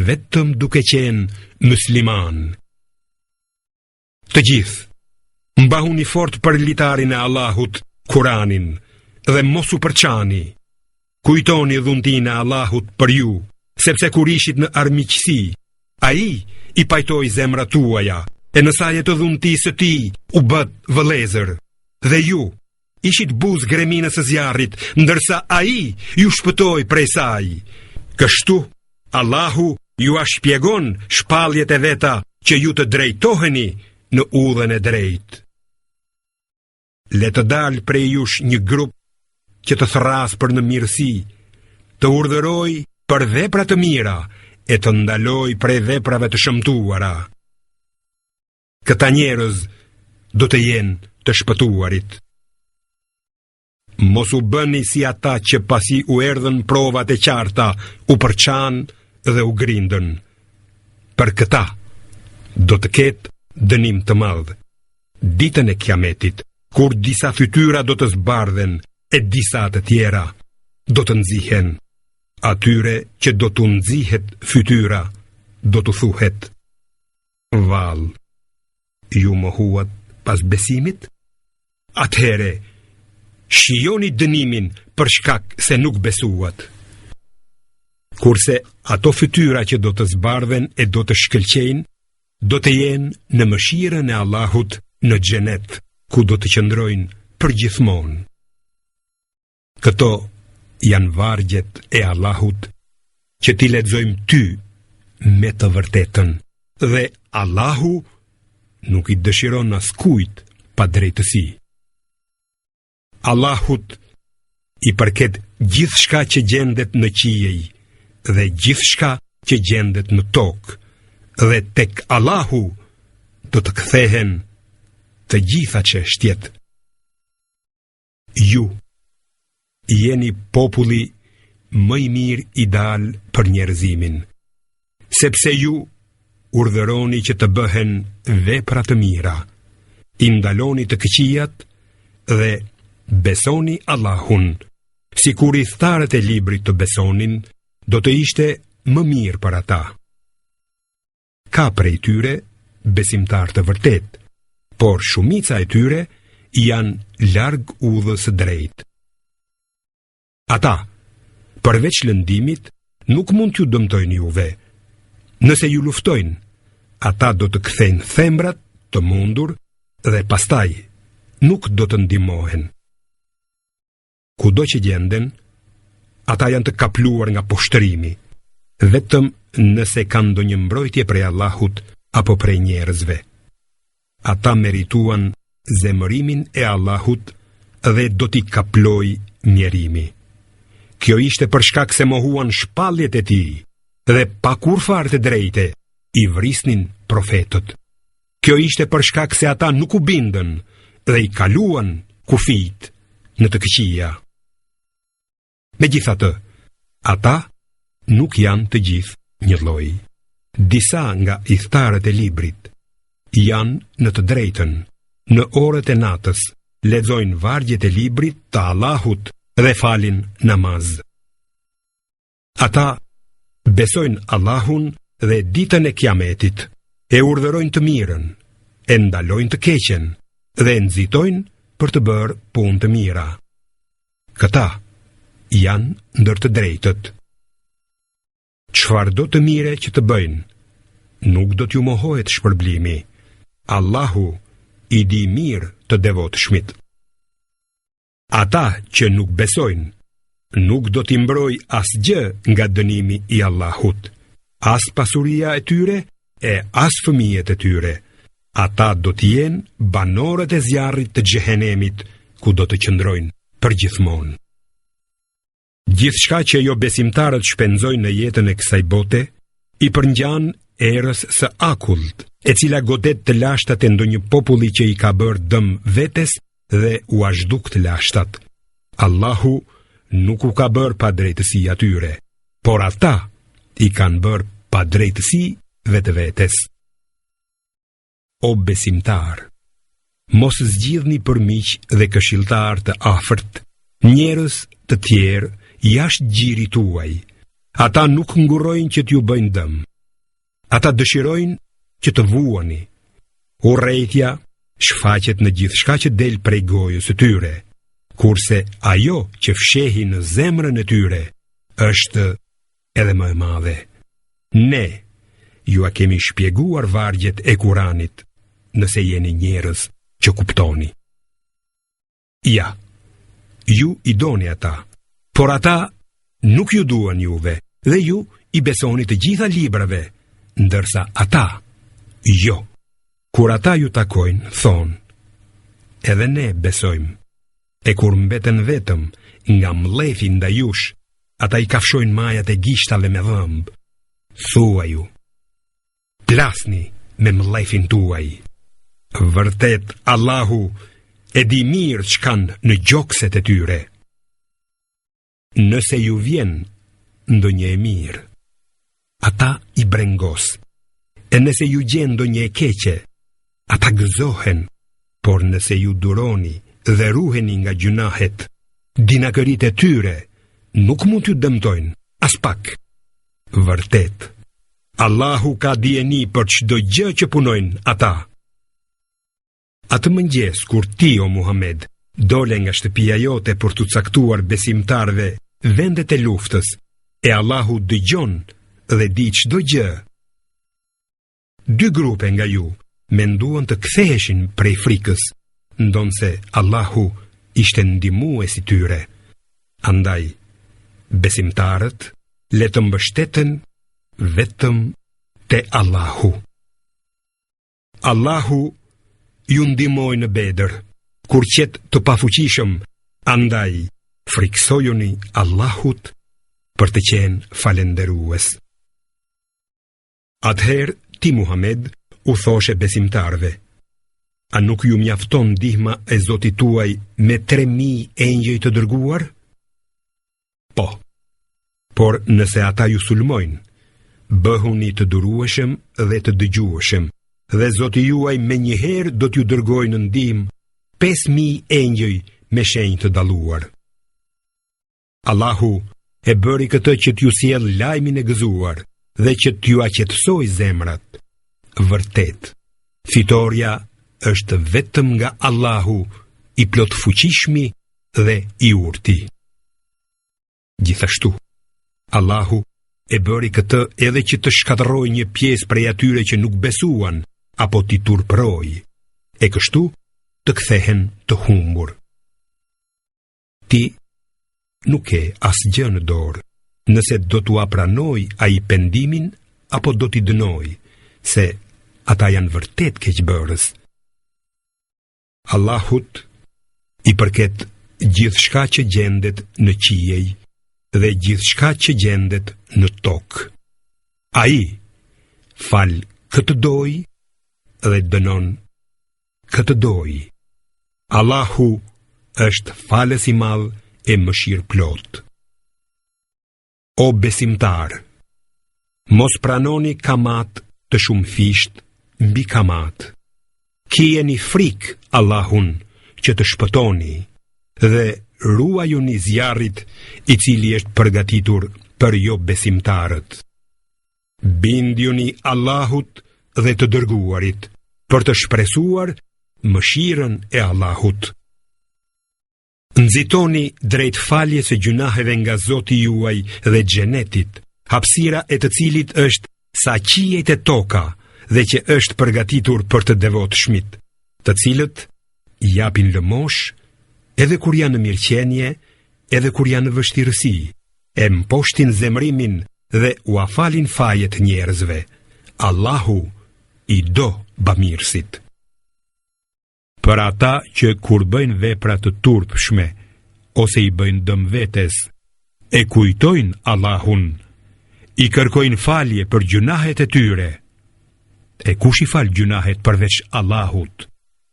vetëm duke qenë musliman. Të gjithë, mbahuni fort për litarin e Allahut, Kuranin, dhe mos u përçani. Kujtoni dhuntinë e Allahut për ju, sepse kur ishit në armiqësi, ai i pajtoi zemrat tuaja, e në saj të dhuntisë së tij u bët vëllezër, dhe ju ishit buzë greminës së zjarrit, ndërsa ai ju shpëtoi prej saj. Kështu Allahu ju a shpjegon shpalljet e veta që ju të drejtoheni në udhën e drejtë. Le të dalë prej jush një grup që të thras për në mirësi, të urdhëroj për vepra të mira e të ndaloj prej veprave të shëmtuara. Këta njerëz do të jenë të shpëtuarit. Mos u bëni si ata që pasi u erdhën provat e qarta, u përçan dhe u grindën. Për këta do të ketë dënim të madh ditën e Kiametit, kur disa fytyra do të zbardhen e disa të tjera do të nxihen. Atyre që do të nxihet fytyra, do të thuhet: Vallë, ju mohuat pas besimit? Atëhere, shijoni dënimin për shkak se nuk besuat. Kurse ato fytyra që do të zbardhen e do të shkëlqejnë, do të jenë në mëshirën e Allahut në xhenet, ku do të qëndrojnë përgjithmonë. Këto janë vargjet e Allahut që ti lexojmë ty me të vërtetën, dhe Allahu nuk i dëshiron askujt pa drejtësi. Allahut i përket gjithçka që gjendet në qiej dhe gjithçka që gjendet në tokë, dhe tek Allahu do të kthehen të gjitha çështjet. Ju jeni populli më i mirë i dal për njerëzimin, sepse ju urdhëroni që të bëhen vepra të mira, i ndaloni të këqijat dhe besoni Allahun, sikur i thtarët e librit të besonin, do të ishte më mirë për ata. Ka prej tyre besimtar të vërtet, por shumica e tyre janë larg udhës së drejtë. Ata, përveç lëndimit, nuk mund t'ju dëmtojnë juve. Nëse ju luftojnë, ata do të kthejnë thembrat të mundur dhe pastaj nuk do të ndihmohen. Kudo që gjenden, ata janë të kapluar nga poshtërimi. vetëm nëse kanë ndonjë mbrojtje prej Allahut apo prej njerëzve. Ata merituan zemërimin e Allahut dhe do t'i kaploj mjerimi. Kjo ishte për shkak se mohuan shpalljet e tij dhe pa kur fare të drejte i vrisnin profetët. Kjo ishte për shkak se ata nuk u bindën dhe i kaluan kufijt në të këqija. Megjithatë, ata nuk janë të gjithë një lloj. Disa nga idhtarët e librit janë në të drejtën, në orët e natës, lexojnë vargjet e librit të Allahut dhe falin namaz. Ata besojnë Allahun dhe ditën e Kiametit, e urdhërojnë të mirën, e ndalojnë të keqen dhe nxitojnë për të bërë punë të mira. Këta janë ndër të drejtët. Çfarë do të mire që të bëjnë, nuk do t'ju mohohet shpërblimi. Allahu i di mirë të devotshmit. Ata që nuk besojnë, nuk do t'i mbroj asgjë nga dënimi i Allahut, as pasuria e tyre e as fëmijët e tyre. Ata do t'jenë banorët e zjarrit të xhehenemit, ku do të qëndrojnë përgjithmonë. Gjithçka që jo besimtarët shpenzojnë në jetën e kësaj bote, i përngjan erës së akullt, e cila godet të lashtat e ndonjë populli që i ka bërë dëm vetes dhe u azhduk të lashtat. Allahu nuk u ka bërë pa drejtësi atyre, por ata i kanë bërë pa drejtësi vetes. O besimtar, mos zgjidhni për miq dhe këshilltar të afërt, njerëz të tjerë jashtë gjirit tuaj. Ata nuk ngurrojnë që t'ju bëjnë dëm. Ata dëshirojnë që të vuani. Urrejtja shfaqet në gjithçka që del prej gojës së tyre, kurse ajo që fshehi në zemrën e tyre është edhe më e madhe. Ne ju a kemi shpjeguar vargjet e Kuranit, nëse jeni njerëz që kuptoni. Ja, ju i doni ata, por ata nuk ju duan juve, dhe ju i besoni të gjitha librave, ndërsa ata jo. Kur ata ju takojnë, thonë, edhe ne besojmë. E kur mbeten vetëm nga mlefi ndaj jush, ata i kafshojnë majat e gishtave me dhëmb. Thua ju, plasni me mlefin tuaj. Vërtet, Allahu e di mirë ç'kan në gjokset e tyre. Nëse ju vjen ndonjë e mirë, ata i brengos. E nëse ju gjen ndonjë e keqe, ata gëzohen. Por nëse ju duroni dhe ruheni nga gjunahet, dinakërit e tyre nuk mund t'ju dëmtojnë as pak. Vërtet, Allahu ka dijeni për çdo gjë që punojnë ata. Atë mëngjes kur ti, o Muhammed, dole nga shtëpia jote për t'u caktuar besimtarve vendet e luftës, e Allahu dëgjon dhe di çdo gjë. Dy grupe nga ju menduan të ktheheshin prej frikës, ndonse Allahu ishte ndihmues i tyre. Andaj, besimtarët le të mbështeten vetëm te Allahu. Allahu ju ndihmoi në Bedër, kur qet të pafuqishëm, andaj friksojuni Allahut për të qenë falendërues. Atëherë ti, Muhammed, u thoshe besimtarve, a nuk ju mjafton ndihma e Zotit tuaj me 3000 engjëj të dërguar? Po, por nëse ata ju sulmojnë, bëhuni të durueshëm dhe të dëgjueshëm, dhe Zoti juaj me njëherë do t'ju dërgojë në ndihmë 5000 engjëj me shenjë të dalluar. Allahu e bëri këtë që t'ju sjell lajmin e gëzuar dhe që t'ju aqetësoj zemrat. Vërtet, fitoria është vetëm nga Allahu, i plot fuqishmi dhe i urti. Gjithashtu, Allahu e bëri këtë edhe që të shkatërrojë një pjesë prej atyre që nuk besuan apo t'i turprojë, e kështu të kthehen të humbur. Ti nuk ke asgjë në dorë, nëse do t'u apranoj ai pendimin apo do t'i dënoj, se ata janë vërtet keqbërës. Allahut i përket gjithçka që gjendet në qiej dhe gjithçka që gjendet në tokë. Ai fal këtë doj dhe dënon këtë doj. Allahu është falës i madh e mëshirë plot. O besimtar, mos pranoni kamat të shumë fisht mbi kamat. Kijeni frikë Allahun që të shpëtoni dhe ruajuni zjarrit i cili është përgatitur për jo besimtarët. Bindjuni Allahut dhe të dërguarit për të shpresuar mëshirën e Allahut. Nxitoni drejt faljes së gjunaheve nga Zoti juaj dhe xhenetit, hapësira e të cilit është sa qiejt e toka dhe që është përgatitur për të devotshmit, të cilët japin lëmosh edhe kur janë në mirëqenie, edhe kur janë në vështirësi, e mposhtin zemrimin dhe u afalin fajet njerëzve. Allahu i do bamirësit. Për ata që kur bëjnë vepra të turpshme ose i bëjnë dëm vetes, e kujtojnë Allahun, i kërkojnë falje për gjunahet e tyre. E kush i fal gjunahet përveç Allahut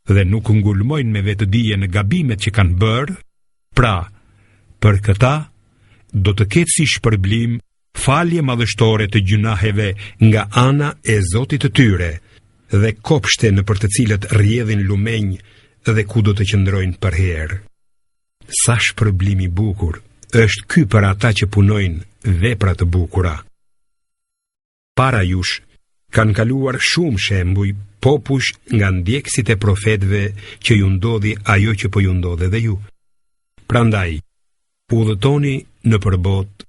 dhe nuk ngulmojnë me vetëdije në gabimet që kanë bërë, pra, për këta do të ketë si shpërblim falje madhështore të gjunaheve nga ana e Zotit të tyre dhe kopshte në për të cilët rrjedhin lumenj dhe ku do të qëndrojnë për herë. Sa shpërblim i bukur është ky për ata që punojnë vepra të bukura. Para jush kanë kaluar shumë shembuj popull nga ndjekësit e profetëve që ju ndodhi ajo që po ju ndodhe dhe ju. Prandaj, udhëtoni në përbot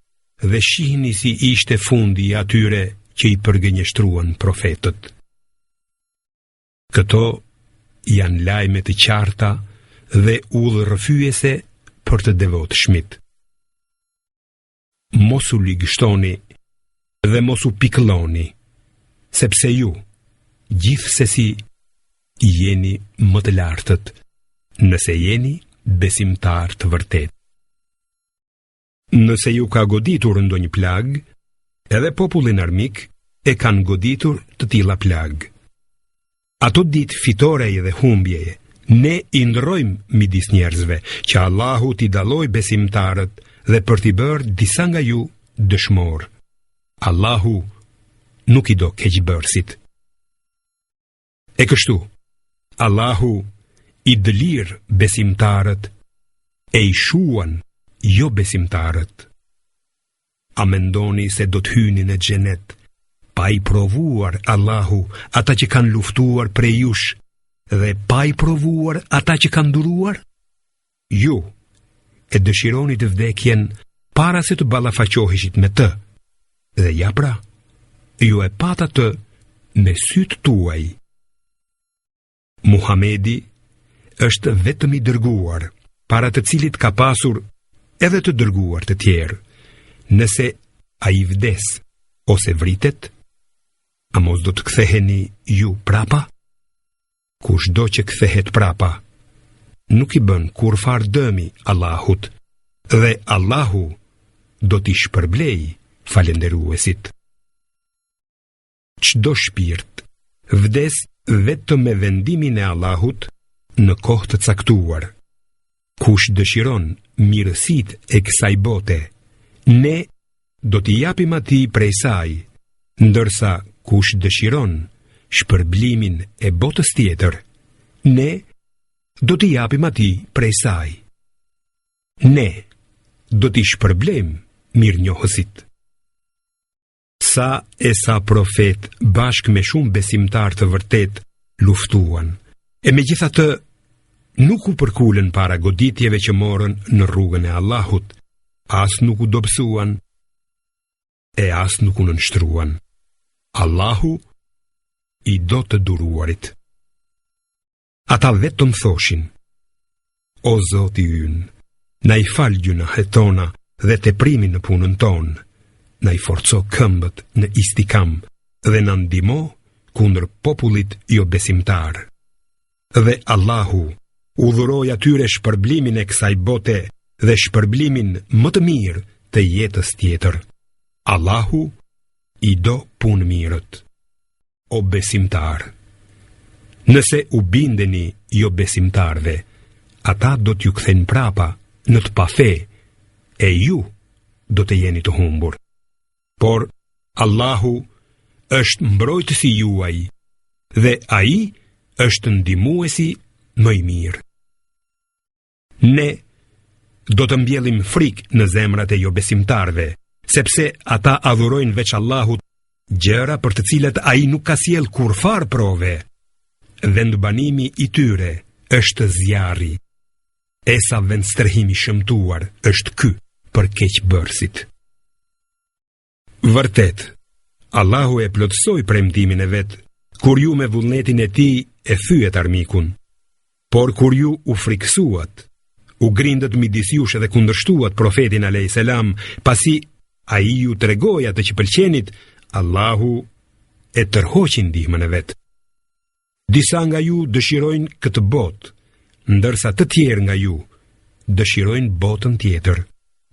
dhe shihni si ishte fundi i atyre që i përgënjeshtruan profetët. Këto janë lajme të qarta dhe udhërrëfyese për të devotshmit. Mos u ligështoni dhe mos u pikëlloni, sepse ju, gjithsesi, jeni më të lartët, nëse jeni besimtar të vërtet. Nëse ju ka goditur ndonjë plag, edhe popullin armik e kanë goditur të tilla plag. Ato ditë fitoreje dhe humbjeje, ne i ndrojmë midis njerëzve, që Allahu t'i dalloj besimtarët dhe për t'i bërë disa nga ju dëshmor. Allahu nuk i do keqbërësit. E kështu, Allahu i dëlir besimtarët e i shuan jo besimtarët. A mendoni se do të hyni në xhenet pa i provuar Allahu ata që kanë luftuar prej jush dhe pa i provuar ata që kanë duruar? Ju e dëshironi të vdekjen para se të ballafaqoheshit me të. Dhe ja pra, ju e pata të me sytë tuaj. Muhamedi është vetëm i dërguar, para të cilit ka pasur edhe të dërguar të tjerë. Nëse a i vdes ose vritet, a mos do të ktheheni ju prapa? Kushdo që kthehet prapa, nuk i bën kur far dëmi Allahut, dhe Allahu do t'i shpërblej falenderuesit. Çdo shpirt vdes vetëm me vendimin e Allahut në kohë të caktuar. Kush dëshiron mirësit e kësaj bote, ne do t'i japim atij prej saj, ndërsa kush dëshiron shpërblimin e botës tjetër, ne do t'i japim atij prej saj. Ne do t'i shpërblejmë mirënjohësit. Sa e sa profet bashkë me shumë besimtar të vërtet luftuan, e megjithatë nuk u përkulen para goditjeve që morën në rrugën e Allahut, as nuk u dobësuan, e as nuk u nënshtruan. Allahu i do të duruarit. Ata vetëm thoshin: O Zoti ynë, na i fal gjunahet tona dhe teprimin në punën tonë, na i forco këmbët në istikam dhe na ndihmo kundër popullit jo besimtar. Dhe Allahu udhëroi atyre shpërblimin e kësaj bote dhe shpërblimin më të mirë të jetës tjetër. Allahu i do punë mirët. O besimtar, nëse u bindeni jo besimtarve, ata do t'ju kthen prapa në të pafe, e ju do të jeni të humbur. Por Allahu është mbrojtësi juaj dhe ai është ndihmuesi më i mirë. Ne do të mbjellim frikë në zemrat e jo besimtarve, sepse ata adhurojnë veç Allahut gjëra për të cilat ai nuk ka sjell kurfar prove. Vendbanimi i tyre është zjarri. Esa vendstërhimi shëmtuar është ky për keqbërësit. Vërtet, Allahu e plotësoi premtimin e vet kur ju me vullnetin e tij e thyet armikun. Por kur ju u friksuat, u grindët midis jush dhe kundërshtuat profetin alayhis salam, pasi ai ju tregoi atë që pëlqenit, Allahu e tërhoqi ndihmën e vet. Disa nga ju dëshirojnë këtë botë, ndërsa të tjerë nga ju dëshirojnë botën tjetër.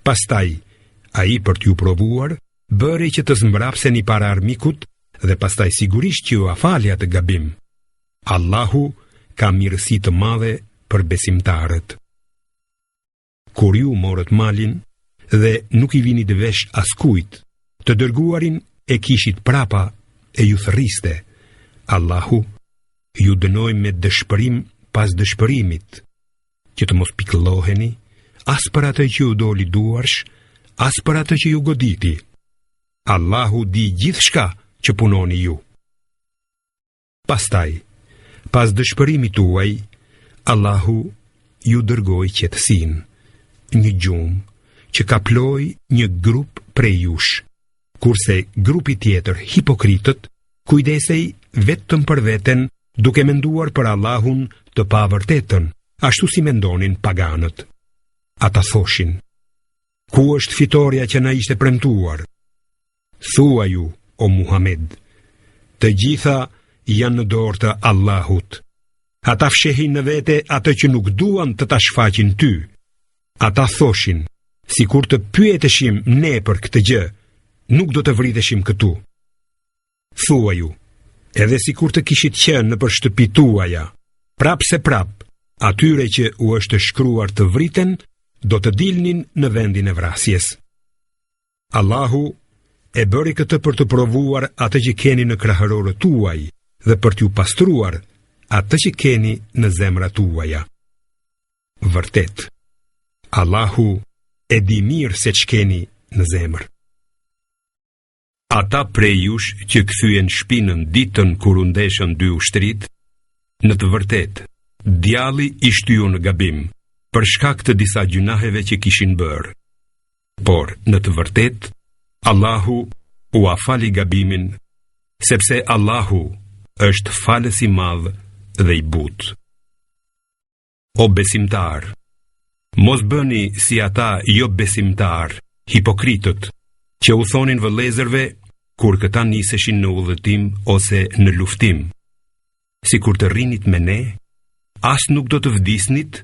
Pastaj, ai për t'ju provuar, bëri që të zmbrapseni para armikut dhe pastaj sigurisht që ju afali atë gabim. Allahu ka mirësi të madhe për besimtarët. Kur ju morët malin dhe nuk i vini dëvesh askujt, të dërguarin e kishit prapa e ju thërriste, Allahu ju dënoi me dëshpërim pas dëshpërimit, që të mos pikëlloheni as për atë që ju doli duarsh, as për atë që ju goditi. Allahu di gjithçka që punoni ju. Pastaj, pas dëshpërimit tuaj, Allahu ju dërgoi qetësinë, një gjumë që kaploi një grup prej jush, kurse grupi tjetër, hipokritët, kujdesej vetëm për veten, duke menduar për Allahun të pavërtetën, ashtu si mendonin paganët. Ata thoshin: ku është fitoria që na ishte premtuar? Thua ju, o Muhammed, të gjitha janë në dorë të Allahut. Ata fshehin në vete atë që nuk duan të ta shfaqin ty. Ata thoshin: sikur të pyeteshim ne për këtë gjë, nuk do të vriteshim këtu. Thua ju, edhe sikur të kishit qenë në për shtëpi tuaja, prap se prap, atyre që u është shkruar të vriten, do të dilnin në vendin e vrasjes. Allahu e bëri këtë për të provuar atë që keni në krahërorët tuaj dhe për t'ju pastruar atë që keni në zemrat tuaja. Vërtet, Allahu e di mirë se ç'keni në zemër. Ata prej jush që kthyen shpinën ditën kur u ndeshën dy ushtrit, në të vërtetë, djalli i shtyu në gabim për shkak të disa gjunaheve që kishin bërë. Por, në të vërtetë, Allahu u afali gabimin, sepse Allahu është falës i madh dhe i butë. O besimtar, mos bëni si ata jo besimtar, hipokritët, që u thonin vëllezërve kur këta niseshin në udhëtim ose në luftim: si kur të rrinit me ne, as nuk do të vdisnit,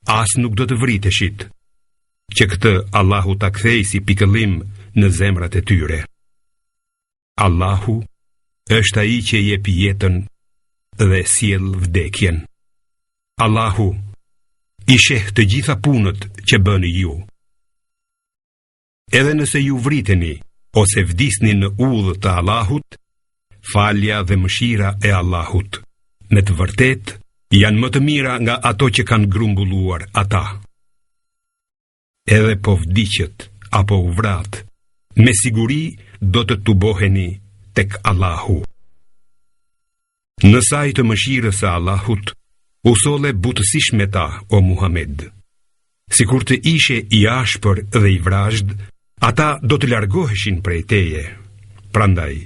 as nuk do të vriteshit, që këtë Allahu ta kthej si pikëllim në zemrat e tyre. Allahu është ai që jep jetën dhe sjell vdekjen. Allahu i sheh të gjitha punët që bëni ju. Edhe nëse ju vriteni ose vdisni në udhë të Allahut, falja dhe mëshira e Allahut me të vërtetë janë më të mira nga ato që kanë grumbulluar ata. Edhe po vdiqet apo u vrat, me siguri do të tuboheni tek Allahu. Në saj të mëshirës së Allahut, u solle butësisht me ta, o Muhammed. Sikur të ishe i ashpër dhe i vrazhd, ata do të largoheshin prej teje. Prandaj,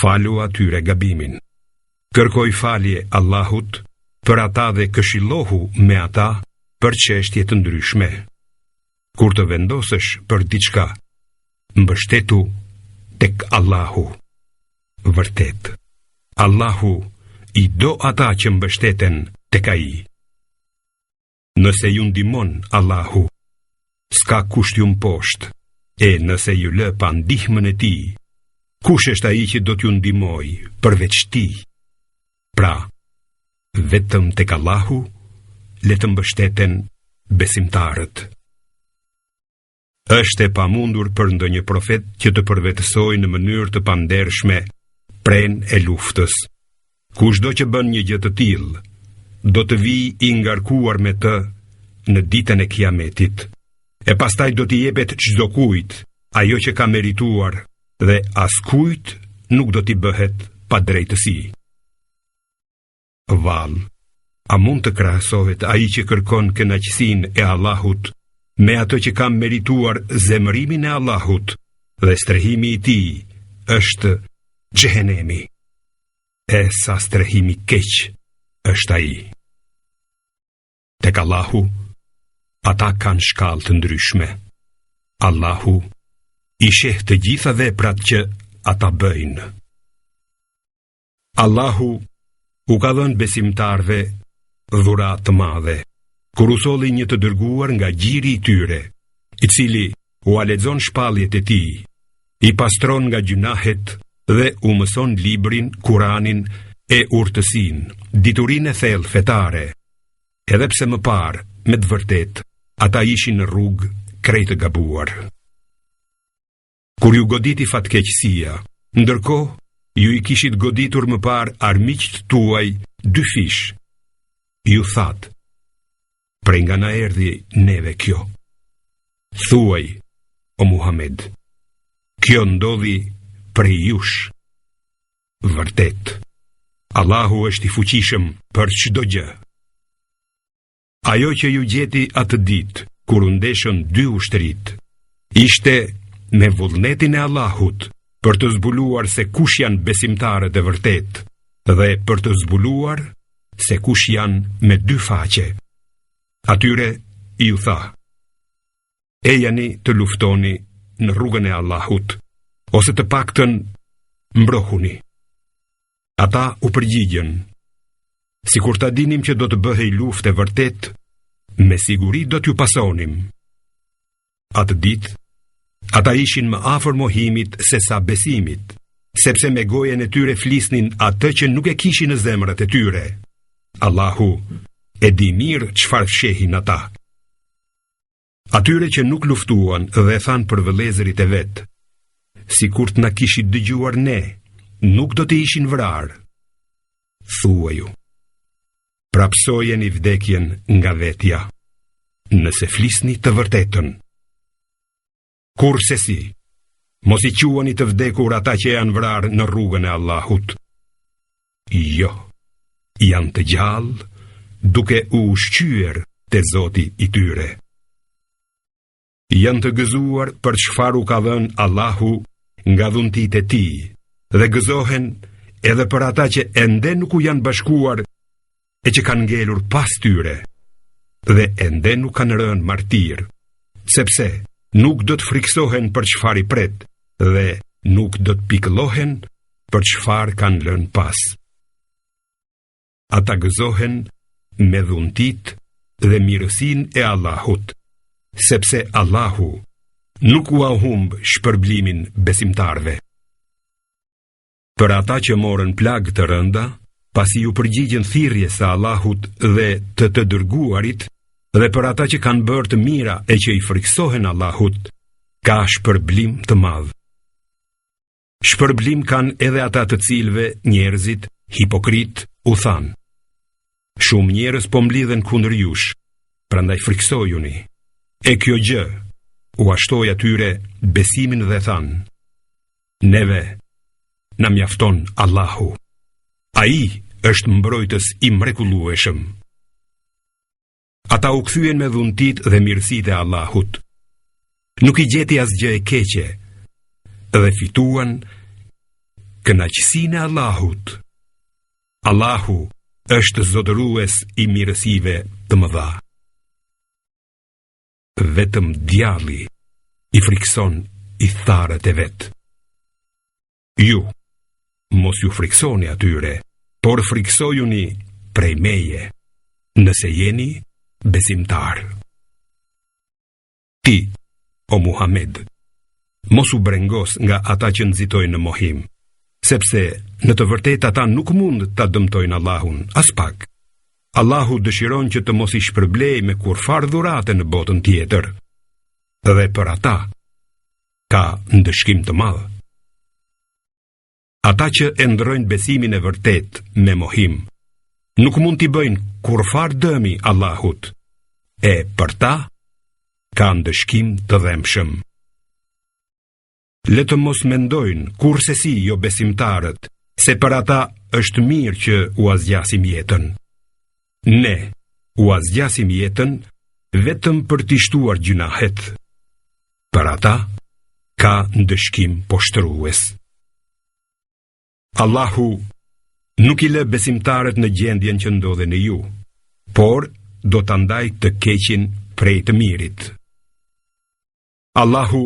falu atyre gabimin. Kërkoj falje Allahut për ata dhe këshillohu me ata për çështje të ndryshme. Kur të vendosësh për diçka, mbështetu tek Allahu. Vërtet, Allahu i do ata që mbështeten tek ai. Nëse ju ndihmon Allahu, s'ka kusht ju mposhtë, e nëse ju lë pa ndihmën e tij, kush është ai që do t'ju ndihmoj përveç tij? Pra, vetëm tek Allahu le të mbështeten besimtarët. Është e pamundur për ndonjë profet që të përvetësojë në mënyrë të pandershme prenë e luftës. Kushdo që bën një gjë të tillë, do të vijë i ngarkuar me të në ditën e Kiametit, e pastaj do t'i jepet çdo kujt ajo që ka merituar dhe askujt nuk do t'i bëhet pa drejtësi. Vallë, a mund të krahasohet ai që kërkon kënaqësinë e Allahut me atë që ka merituar zemërimin e Allahut dhe strehimi i tij është xhehenemi? E sa strehimi keq është ai. Tek Allahu, ata kanë shkallë të ndryshme. Allahu i sheh të gjitha veprat që ata bëjnë. Allahu u ka dhënë besimtarve dhuratë të madhe, kur u solli një të dërguar nga gjiri i tyre, i cili u lexon shpalljet e tij, i pastron nga gjunahet dhe u mëson librin, Kuranin e urtësinë, diturinë e thellë fetare, edhe pse më parë, me të vërtetë, ata ishin në rrugë krejt të gabuar. Kur ju goditi fatkeqësia, ndërkohë ju i kishit goditur më parë armiqt tuaj 2 fish, ju thatë: prej nga na erdhi neve kjo. Thuaj, o Muhammed, kjo ndodhi prej jush. Vërtet, Allahu është i fuqishëm për çdo gjë. Ajo që ju gjeti atë ditë, kur u ndeshën 2 ushtrit, ishte me vullnetin e Allahut për të zbuluar se kush janë besimtarët e vërtet dhe për të zbuluar se kush janë me 2 faqe. Atyre i u tha: ejani të luftoni në rrugën e Allahut, ose të paktën mbrohuni. Ata u përgjigjen: sikur ta dinim që do të bëhej luftë e vërtet, me siguri do t'ju pasonim. Atë ditë, ata ishin më afër mohimit se sa besimit, sepse me gojen e tyre flisnin atë që nuk e kishin në zemrat e tyre. Allahu e di mirë çfarë fshehin ata. Atyre që nuk luftuan dhe than për vëllezërit e vet: sikur të na kishit dëgjuar ne, nuk do të ishin vrarë. Thuaju: prapsojeni vdekjen nga vetja, nëse flisni të vërtetën. Kurse si, mos i quani të vdekur ata që janë vrarë në rrugën e Allahut. Jo, janë të gjallë, duke u ushqyer te Zoti i tyre. Janë të gëzuar për çfarë u ka dhënë Allahu nga dhuntitë e tij, dhe gëzohen edhe për ata që ende nuk u janë bashkuar e që kanë ngelur pas tyre, dhe ende nuk kanë rënë martir, sepse nuk do të friksohen për çfarë i pret, dhe nuk do të pikëllohen për çfarë kanë lënë pas. Ata gëzohen me dhuntit dhe mirësinë e Allahut, sepse Allahu nuk u humb shpërblimin besimtarve. Për ata që morën plagë të rënda, pasi u përgjigjen thirrjes së Allahut dhe të dërguarit, dhe për ata që kanë bërë të mira e që i friksohen Allahut, ka shpërblim të madh. Shpërblim kanë edhe ata të cilëve njerëzit hipokrit u thanë: shumë njerëz po mblidhen kundër jush, prandaj friksojuni. E kjo gjë u ashtoi atyre besimin dhe thanë: neve na mjafton Allahu. Ai është mbrojtës i mrekullueshëm. Ata u kthyen me dhuntit dhe mirësitë e Allahut. Nuk i gjeti asgjë e keqe dhe fituan kënaqësinë e Allahut. Allahu është zotërues i mirësive të mëdha. Vetëm djalli i frikson i tharët e vetë. Ju, mos ju friksoni atyre, por friksojuni prej meje, nëse jeni besimtar. Ti, o Muhammed, mos u brengos nga ata që nxitojnë në mohim, sepse në të vërtetë ata nuk mund ta dëmtojnë Allahun as pak. Allahu dëshiron që të mos i shpërblej me kurfar dhurate në botën tjetër, dhe për ata ka ndëshkim të madh. Ata që e ndrojnë besimin e vërtet me mohim, nuk mund t'i bëjnë kurfar dëmi Allahut, e për ta ka ndëshkim të dhemshëm. Le të mos mendojnë kurse si jo besimtarët, se për ata është mirë që u azgjasim jetën. Ne u azgjasim jetën vetëm për t'i shtuar gjunahet. Për ata ka ndëshkim poshtrues. Allahu nuk i lë besimtarët në gjendjen që ndodhen në ju, por do ta ndaj të keqin prej të mirit. Allahu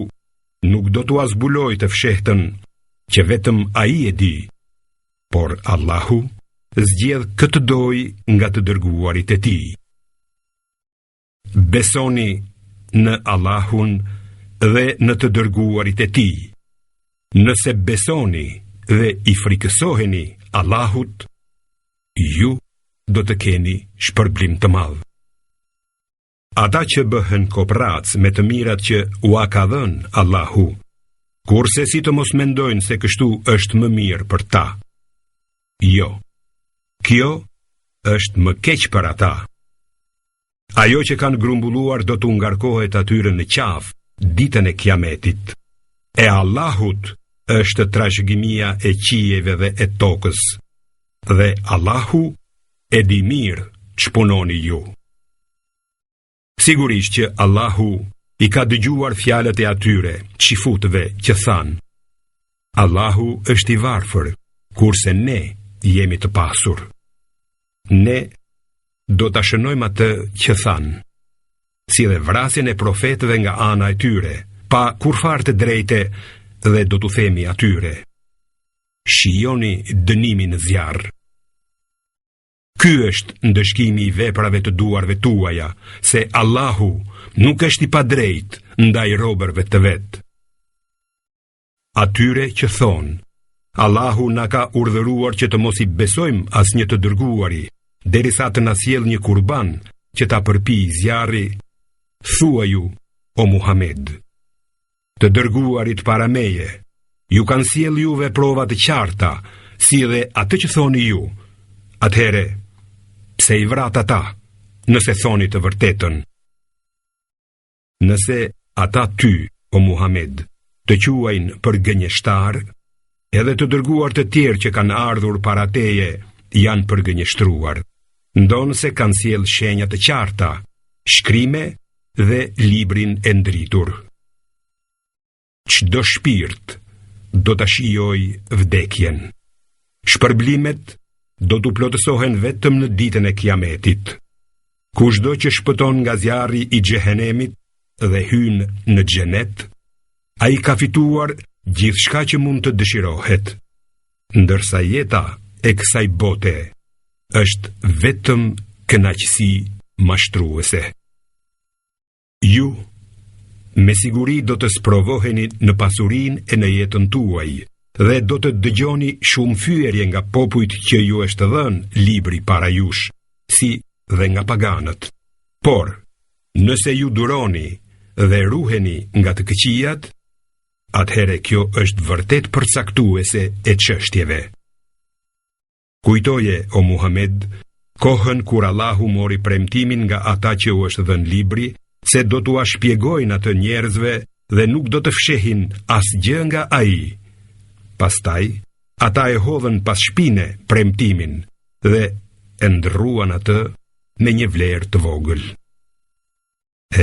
nuk do t'u azbuloj të fshehtën që vetëm ai e di, por Allahu zgjedh këtë doj nga të dërguarit e tij. Besoni në Allahun dhe në të dërguarit e tij. Nëse besoni dhe i frikësoheni Allahut, ju do të keni shpërblim të madh. Ata që bëhen koprac me të mirat që ua ka dhënë Allahu, kurse si të mos mendojnë se kështu është më mirë për ta. Jo, kjo është më keq për ata. Ajo që kanë grumbulluar do t'u ngarkohet atyre në qafë ditën e kiametit. E Allahut është trashëgimia e qijeve dhe e tokës, dhe Allahu e di mirë ç'punoni ju. Sigurisht që Allahu i ka dëgjuar fjalët e atyre çifutëve që thanë: Allahu është i varfër, kurse ne jemi të pasur. Ne do ta shënojmë atë që thanë, si dhe vrasjen e profetëve nga ana e tyre, pa kurfar të drejte, dhe do t'u themi atyre: shijoni dënimin në zjarr. Ky është ndëshkimi i veprave të duarve tuaja, se Allahu nuk është i padrejt ndaj robërve të vet. Atyre që thonë: Allahu na ka urdhëruar që të mos i besojmë asnjë të dërguari, derisa të na sjellë një kurban që ta përpijë zjarri, thuaj ju, o Muhammed: të dërguarit para meje ju kanë sjellë juve prova të qarta, si dhe atë që thoni ju. Atëhere, pse i vrat ata, nëse thoni të vërtetën? Nëse ata ty, o Muhammed, të quajnë për gënjeshtar, edhe të dërguar të tjerë që kanë ardhur para teje janë për gënjeshtruar, ndonë se kanë sjellë shenja të qarta, shkrime dhe librin e ndritur. Çdo shpirt do ta shijojë vdekjen. Shpërblimet do t'u plotësohen vetëm në ditën e kiametit. Kushdo që shpëton nga zjarri i xhehenemit dhe hyn në xhenet, ai ka fituar gjithçka që mund të dëshirohet, ndërsa jeta e kësaj bote është vetëm kënaqësi mashtruese. Ju me siguri do të sprovoheni në pasurinë e në jetën tuaj, dhe do të dëgjoni shumë fyerje nga popujt që ju është dhënë libri para jush, si dhe nga paganët. Por, nëse ju duroni dhe ruheni nga të këqijat, atëhere kjo është vërtet përcaktuese e çështjeve. Kujtoje, o Muhammed, kohën kur Allahu mori premtimin nga ata që u është dhënë libri, se do t'ua shpjegojnë atë njerëzve dhe nuk do të fshehin asgjë nga ai. Pastaj, ata e hodhën pas shpine premtimin dhe e ndrruan atë me një vlerë të vogël.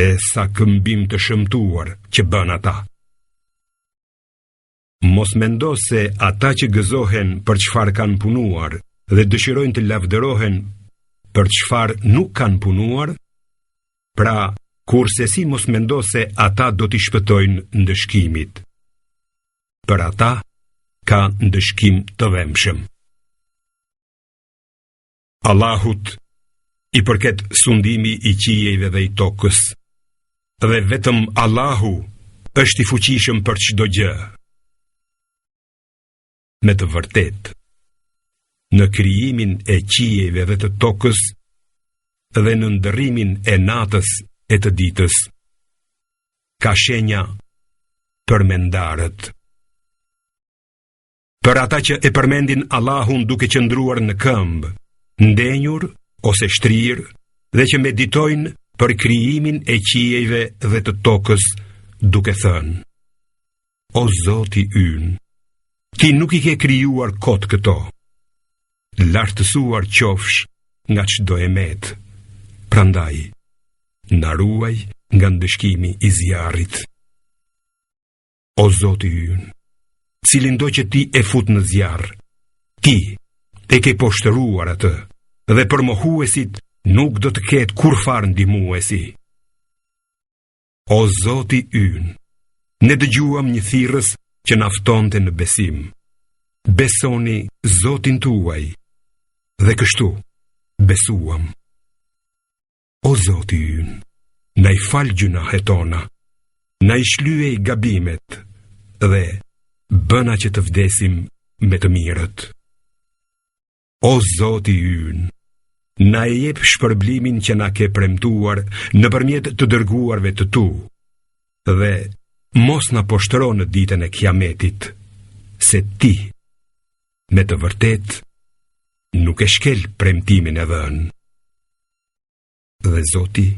E sa këmbim të shëmtuar që bën ata. Mos mendo se ata që gëzohen për çfarë kanë punuar dhe dëshirojnë të lavdërohen për çfarë nuk kanë punuar, pra kurse si mos mendo se ata do t'i shpëtojnë ndëshkimit, për ata ka ndëshkim të vëmshëm. Allahut i përket sundimi i qiejve dhe i tokës, dhe vetëm Allahu është i fuqishëm për çdo gjë. Me të vërtet, në krijimin e qiejve dhe të tokës dhe në ndërrimin e natës e të ditës, ka shenja për mendarët. Për ata që e përmendin Allahun duke qëndruar në këmbë, ndenjur ose shtrirë, dhe që meditojnë për krijimin e qiejve dhe të tokës, duke thënë: O Zoti ynë, ti nuk i ke krijuar kot këto. Lartësuar qofsh nga çdo emet. Prandaj, na ruaj nga ndëshkimi i zjarrit. O Zoti ynë, cilin do që ti e fut në zjarr, ti e ke poshtëruar atë, dhe për mohuesit nuk do të ketë kurfar ndihmuesi. O Zoti ynë, ne dëgjuam një thirrës që na ftonte në besim. Besoni Zotin tuaj, dhe kështu besuam. O Zoti ynë, na i fal gjunahet tona, na i shlyej gabimet, dhe bëna që të vdesim me të mirët. O Zoti ynë, na e jep shpërblimin që na ke premtuar nëpërmjet të dërguarve të tu, dhe mos na poshtëro në ditën e Kiametit, se ti, me të vërtet, nuk e shkel premtimin e dhënë. Dhe Zoti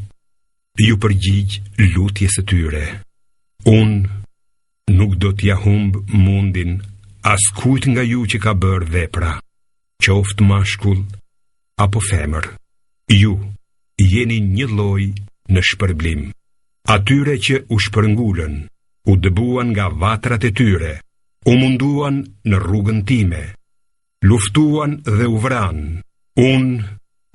ju përgjigj lutjes së tyre. Unë nuk do t'ja humb mundin askujt nga ju që ka bërë vepra, qoftë mashkull apo femër. Ju jeni një lloj në shpërblim. Atyre që u shpërngulën, u dëbuan nga vatrat e tyre, u munduan në rrugën time, luftuan dhe u vranë. Unë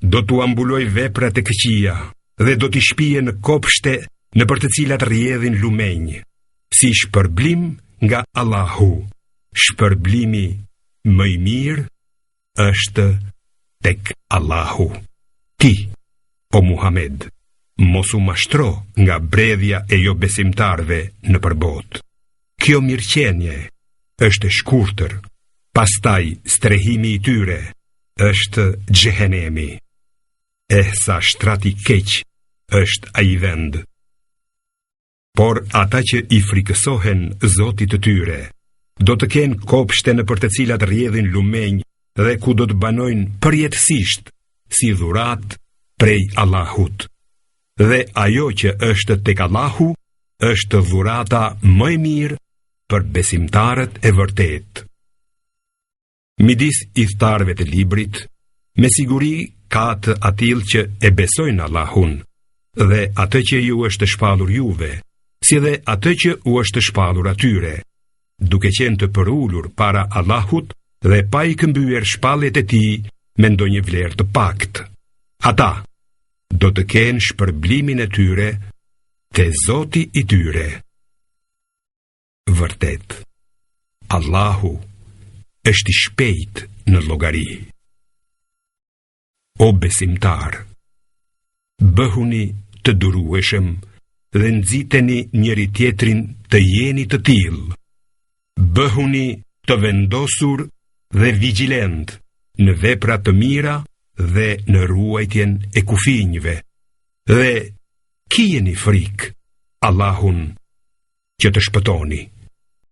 do t'u ambuloj veprat e këqija dhe do t'i shpije në kopshte në për të cilat rrjedhin lumenj, si shpërblim nga Allahu. Shpërblimi më i mirë është tek Allahu. Ti, o Muhammed, mos u mashtro nga bredhja e jo besimtarve në përbot. Kjo mirëqenie është e shkurtër, pastaj strehimi i tyre është xhehenemi. Sa shtrati keq është ai vend. Por ata që i frikësohen Zotit të tyre, do të kenë kopshte në për të cilat rrjedhin lumenj dhe ku do të banojnë përjetësisht si dhurat prej Allahut. Dhe ajo që është tek Allahu është dhurata më e mirë për besimtarët e vërtet. Midis idhtarëve të librit, me siguri ka të atill që e besojnë Allahun dhe atë që ju është shpallur juve, si dhe atë që u është shpallur atyre, duke qenë të përulur para Allahut dhe pa i këmbyer shpalljet e tij me ndonjë vlerë të paktë. Ata do të kenë shpërblimin e tyre te Zoti i tyre. Vërtet, Allahu është i shpejt në llogari. O besimtar, bëhuni të durueshëm dhe nxiteni njëri tjetrin të jeni të tillë. Bëhuni të vendosur dhe vigjilent në vepra të mira dhe në ruajtjen e kufinjve. Dhe kijeni frikë Allahun që të shpëtoni.